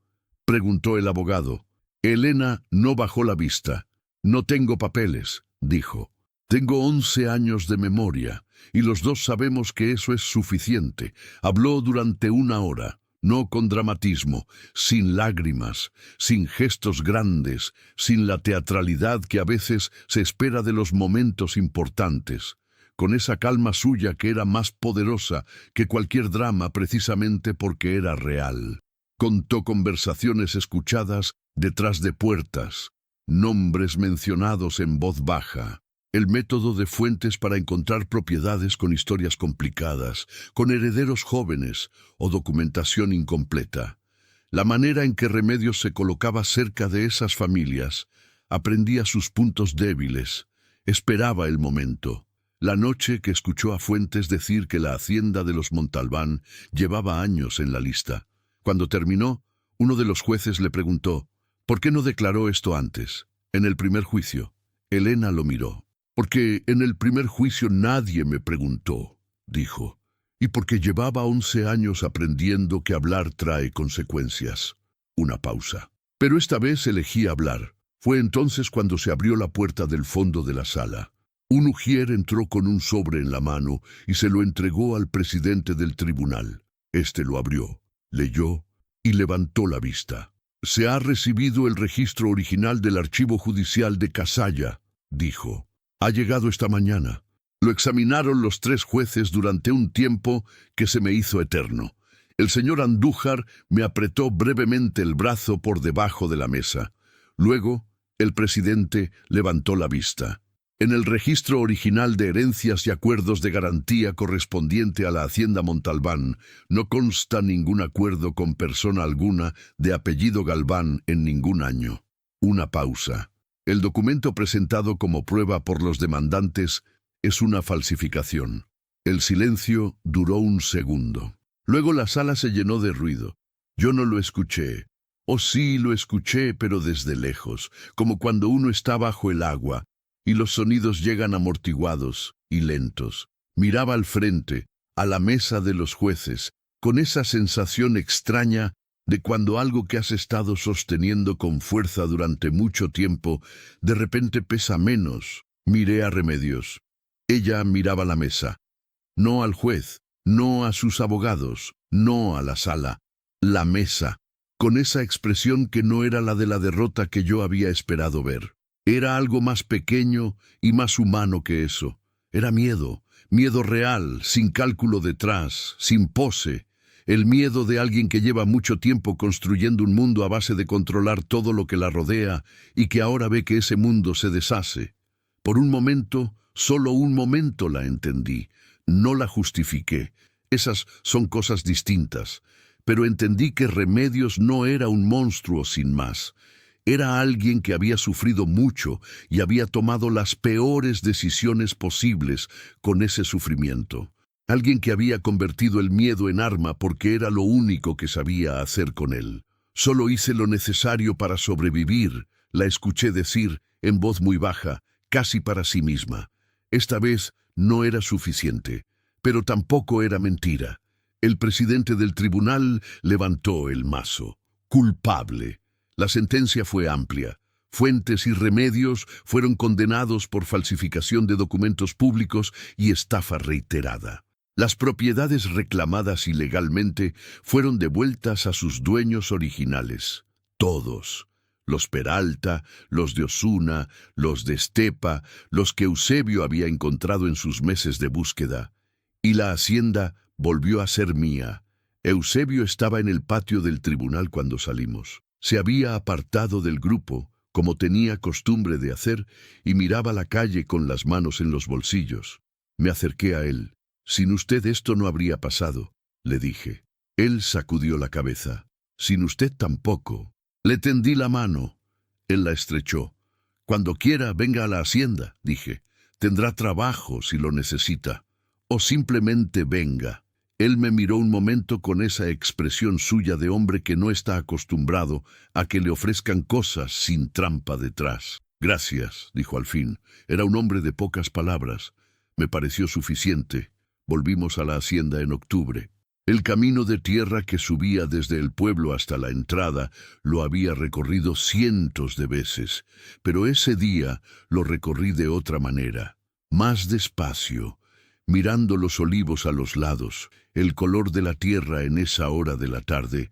Speaker 1: preguntó el abogado. Elena no bajó la vista. «No tengo papeles», dijo. «Tengo 11 años de memoria, y los dos sabemos que eso es suficiente». Habló durante 1 hora, no con dramatismo, sin lágrimas, sin gestos grandes, sin la teatralidad que a veces se espera de los momentos importantes, con esa calma suya que era más poderosa que cualquier drama precisamente porque era real. Contó conversaciones escuchadas detrás de puertas, nombres mencionados en voz baja, el método de Fuentes para encontrar propiedades con historias complicadas, con herederos jóvenes o documentación incompleta, la manera en que Remedios se colocaba cerca de esas familias, aprendía sus puntos débiles, esperaba el momento. La noche que escuchó a Fuentes decir que la hacienda de los Montalbán llevaba años en la lista. Cuando terminó, uno de los jueces le preguntó: «¿Por qué no declaró esto antes, en el primer juicio?». Elena lo miró. «Porque en el primer juicio nadie me preguntó», dijo, «y porque llevaba 11 años aprendiendo que hablar trae consecuencias». Una pausa. «Pero esta vez elegí hablar». Fue entonces cuando se abrió la puerta del fondo de la sala. Un ujier entró con un sobre en la mano y se lo entregó al presidente del tribunal. Este lo abrió, leyó y levantó la vista. «Se ha recibido el registro original del archivo judicial de Casalla», dijo. «Ha llegado esta mañana. Lo examinaron los 3 jueces durante un tiempo que se me hizo eterno. El señor Andújar me apretó brevemente el brazo por debajo de la mesa. Luego, el presidente levantó la vista. En el registro original de herencias y acuerdos de garantía correspondiente a la Hacienda Montalbán no consta ningún acuerdo con persona alguna de apellido Galván en ningún año». Una pausa. El documento presentado como prueba por los demandantes es una falsificación. El silencio duró un segundo. Luego la sala se llenó de ruido. Yo no lo escuché. O sí lo escuché, pero desde lejos, como cuando uno está bajo el agua y los sonidos llegan amortiguados y lentos. Miraba al frente, a la mesa de los jueces, con esa sensación extraña de cuando algo que has estado sosteniendo con fuerza durante mucho tiempo, de repente pesa menos. Miré a Remedios. Ella miraba la mesa. No al juez, no a sus abogados, no a la sala. La mesa, con esa expresión que no era la de la derrota que yo había esperado ver. Era algo más pequeño y más humano que eso. Era miedo, miedo real, sin cálculo detrás, sin pose. El miedo de alguien que lleva mucho tiempo construyendo un mundo a base de controlar todo lo que la rodea y que ahora ve que ese mundo se deshace. Por un momento, solo un momento la entendí. No la justifiqué. Esas son cosas distintas. Pero entendí que Remedios no era un monstruo sin más. Era alguien que había sufrido mucho y había tomado las peores decisiones posibles con ese sufrimiento. Alguien que había convertido el miedo en arma porque era lo único que sabía hacer con él. «Solo hice lo necesario para sobrevivir», la escuché decir en voz muy baja, casi para sí misma. Esta vez no era suficiente, pero tampoco era mentira. El presidente del tribunal levantó el mazo. «Culpable». La sentencia fue amplia. Fuentes y Remedios fueron condenados por falsificación de documentos públicos y estafa reiterada. Las propiedades reclamadas ilegalmente fueron devueltas a sus dueños originales. Todos. Los Peralta, los de Osuna, los de Estepa, los que Eusebio había encontrado en sus meses de búsqueda. Y la hacienda volvió a ser mía. Eusebio estaba en el patio del tribunal cuando salimos. Se había apartado del grupo, como tenía costumbre de hacer, y miraba la calle con las manos en los bolsillos. Me acerqué a él. «Sin usted esto no habría pasado», le dije. Él sacudió la cabeza. «Sin usted tampoco». Le tendí la mano. Él la estrechó. «Cuando quiera, venga a la hacienda», dije. «Tendrá trabajo si lo necesita. O simplemente venga». Él me miró un momento con esa expresión suya de hombre que no está acostumbrado a que le ofrezcan cosas sin trampa detrás. «Gracias», dijo al fin. Era un hombre de pocas palabras. Me pareció suficiente. Volvimos a la hacienda en octubre. El camino de tierra que subía desde el pueblo hasta la entrada lo había recorrido cientos de veces, pero ese día lo recorrí de otra manera, más despacio, mirando los olivos a los lados, el color de la tierra en esa hora de la tarde,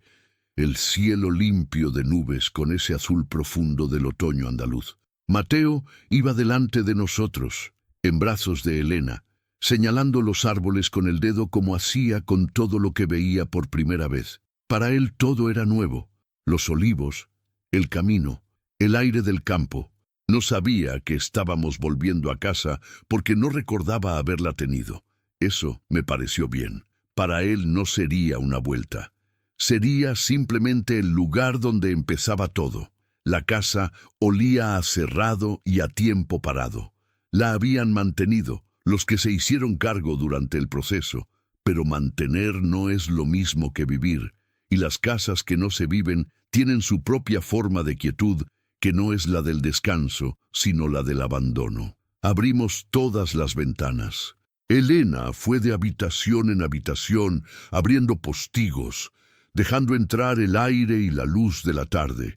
Speaker 1: el cielo limpio de nubes con ese azul profundo del otoño andaluz. Mateo iba delante de nosotros, en brazos de Elena, señalando los árboles con el dedo como hacía con todo lo que veía por primera vez. Para él todo era nuevo, los olivos, el camino, el aire del campo. No sabía que estábamos volviendo a casa porque no recordaba haberla tenido. Eso me pareció bien. Para él no sería una vuelta. Sería simplemente el lugar donde empezaba todo. La casa olía a cerrado y a tiempo parado. La habían mantenido los que se hicieron cargo durante el proceso, pero mantener no es lo mismo que vivir, y las casas que no se viven tienen su propia forma de quietud, que no es la del descanso, sino la del abandono. Abrimos todas las ventanas. Elena fue de habitación en habitación, abriendo postigos, dejando entrar el aire y la luz de la tarde.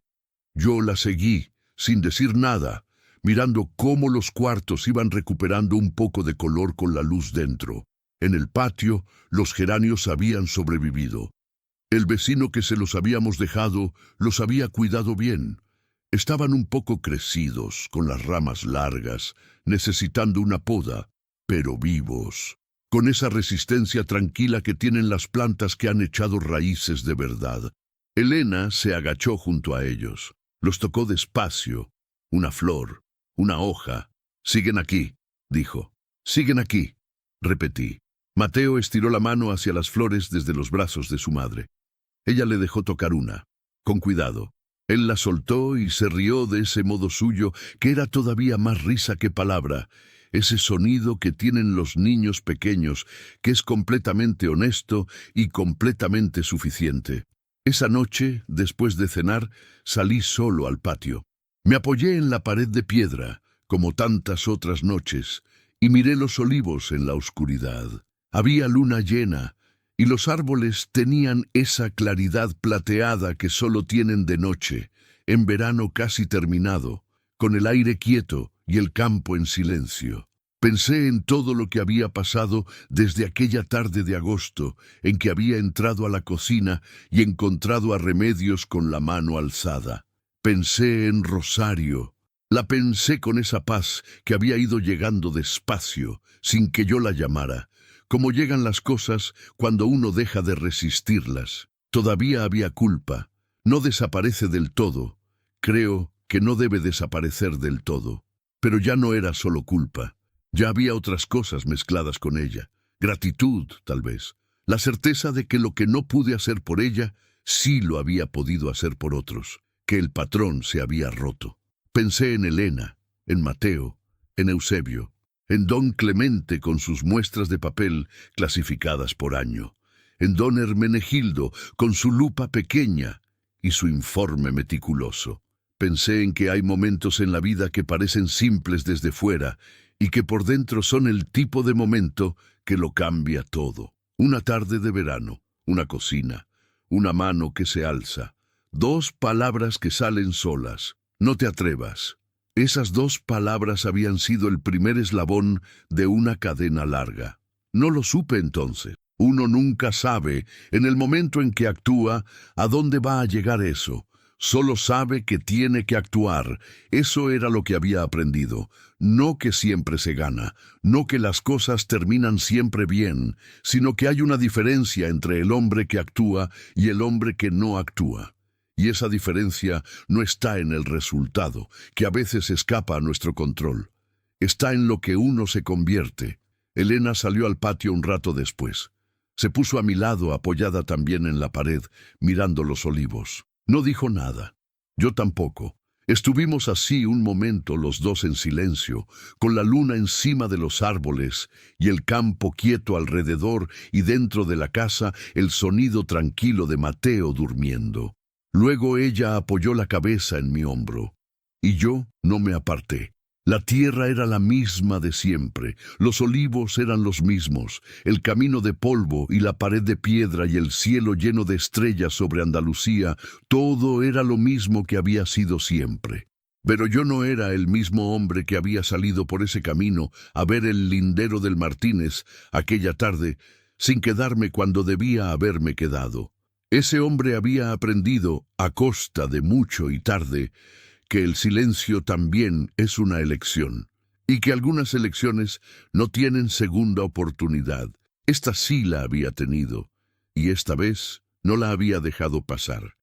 Speaker 1: Yo la seguí, sin decir nada, mirando cómo los cuartos iban recuperando un poco de color con la luz dentro. En el patio, los geranios habían sobrevivido. El vecino que se los habíamos dejado los había cuidado bien. Estaban un poco crecidos, con las ramas largas, necesitando una poda, pero vivos, con esa resistencia tranquila que tienen las plantas que han echado raíces de verdad. Elena se agachó junto a ellos. Los tocó despacio. Una flor, una hoja. «Siguen aquí», dijo. «Siguen aquí», repetí. Mateo estiró la mano hacia las flores desde los brazos de su madre. Ella le dejó tocar una, con cuidado. Él la soltó y se rió de ese modo suyo que era todavía más risa que palabra, ese sonido que tienen los niños pequeños, que es completamente honesto y completamente suficiente. Esa noche, después de cenar, salí solo al patio. Me apoyé en la pared de piedra, como tantas otras noches, y miré los olivos en la oscuridad. Había luna llena, y los árboles tenían esa claridad plateada que solo tienen de noche, en verano casi terminado, con el aire quieto y el campo en silencio. Pensé en todo lo que había pasado desde aquella tarde de agosto, en que había entrado a la cocina y encontrado a Remedios con la mano alzada. Pensé en Rosario. La pensé con esa paz que había ido llegando despacio, sin que yo la llamara, como llegan las cosas cuando uno deja de resistirlas. Todavía había culpa. No desaparece del todo. Creo que no debe desaparecer del todo. Pero ya no era solo culpa. Ya había otras cosas mezcladas con ella. Gratitud, tal vez. La certeza de que lo que no pude hacer por ella, sí lo había podido hacer por otros. Que el patrón se había roto. Pensé en Elena, en Mateo, en Eusebio, en don Clemente con sus muestras de papel clasificadas por año, en don Hermenegildo con su lupa pequeña y su informe meticuloso. Pensé en que hay momentos en la vida que parecen simples desde fuera y que por dentro son el tipo de momento que lo cambia todo. Una tarde de verano, una cocina, una mano que se alza, 2 palabras que salen solas. No te atrevas. Esas 2 palabras habían sido el primer eslabón de una cadena larga. No lo supe entonces. Uno nunca sabe, en el momento en que actúa, a dónde va a llegar eso. Solo sabe que tiene que actuar. Eso era lo que había aprendido. No que siempre se gana, no que las cosas terminan siempre bien, sino que hay una diferencia entre el hombre que actúa y el hombre que no actúa. Y esa diferencia no está en el resultado, que a veces escapa a nuestro control. Está en lo que uno se convierte. Elena salió al patio un rato después. Se puso a mi lado, apoyada también en la pared, mirando los olivos. No dijo nada. Yo tampoco. Estuvimos así un momento los dos en silencio, con la luna encima de los árboles y el campo quieto alrededor y dentro de la casa el sonido tranquilo de Mateo durmiendo. Luego ella apoyó la cabeza en mi hombro, y yo no me aparté. La tierra era la misma de siempre, los olivos eran los mismos, el camino de polvo y la pared de piedra y el cielo lleno de estrellas sobre Andalucía, todo era lo mismo que había sido siempre. Pero yo no era el mismo hombre que había salido por ese camino a ver el lindero del Martínez aquella tarde, sin quedarme cuando debía haberme quedado. Ese hombre había aprendido, a costa de mucho y tarde, que el silencio también es una elección, y que algunas elecciones no tienen segunda oportunidad. Esta sí la había tenido, y esta vez no la había dejado pasar.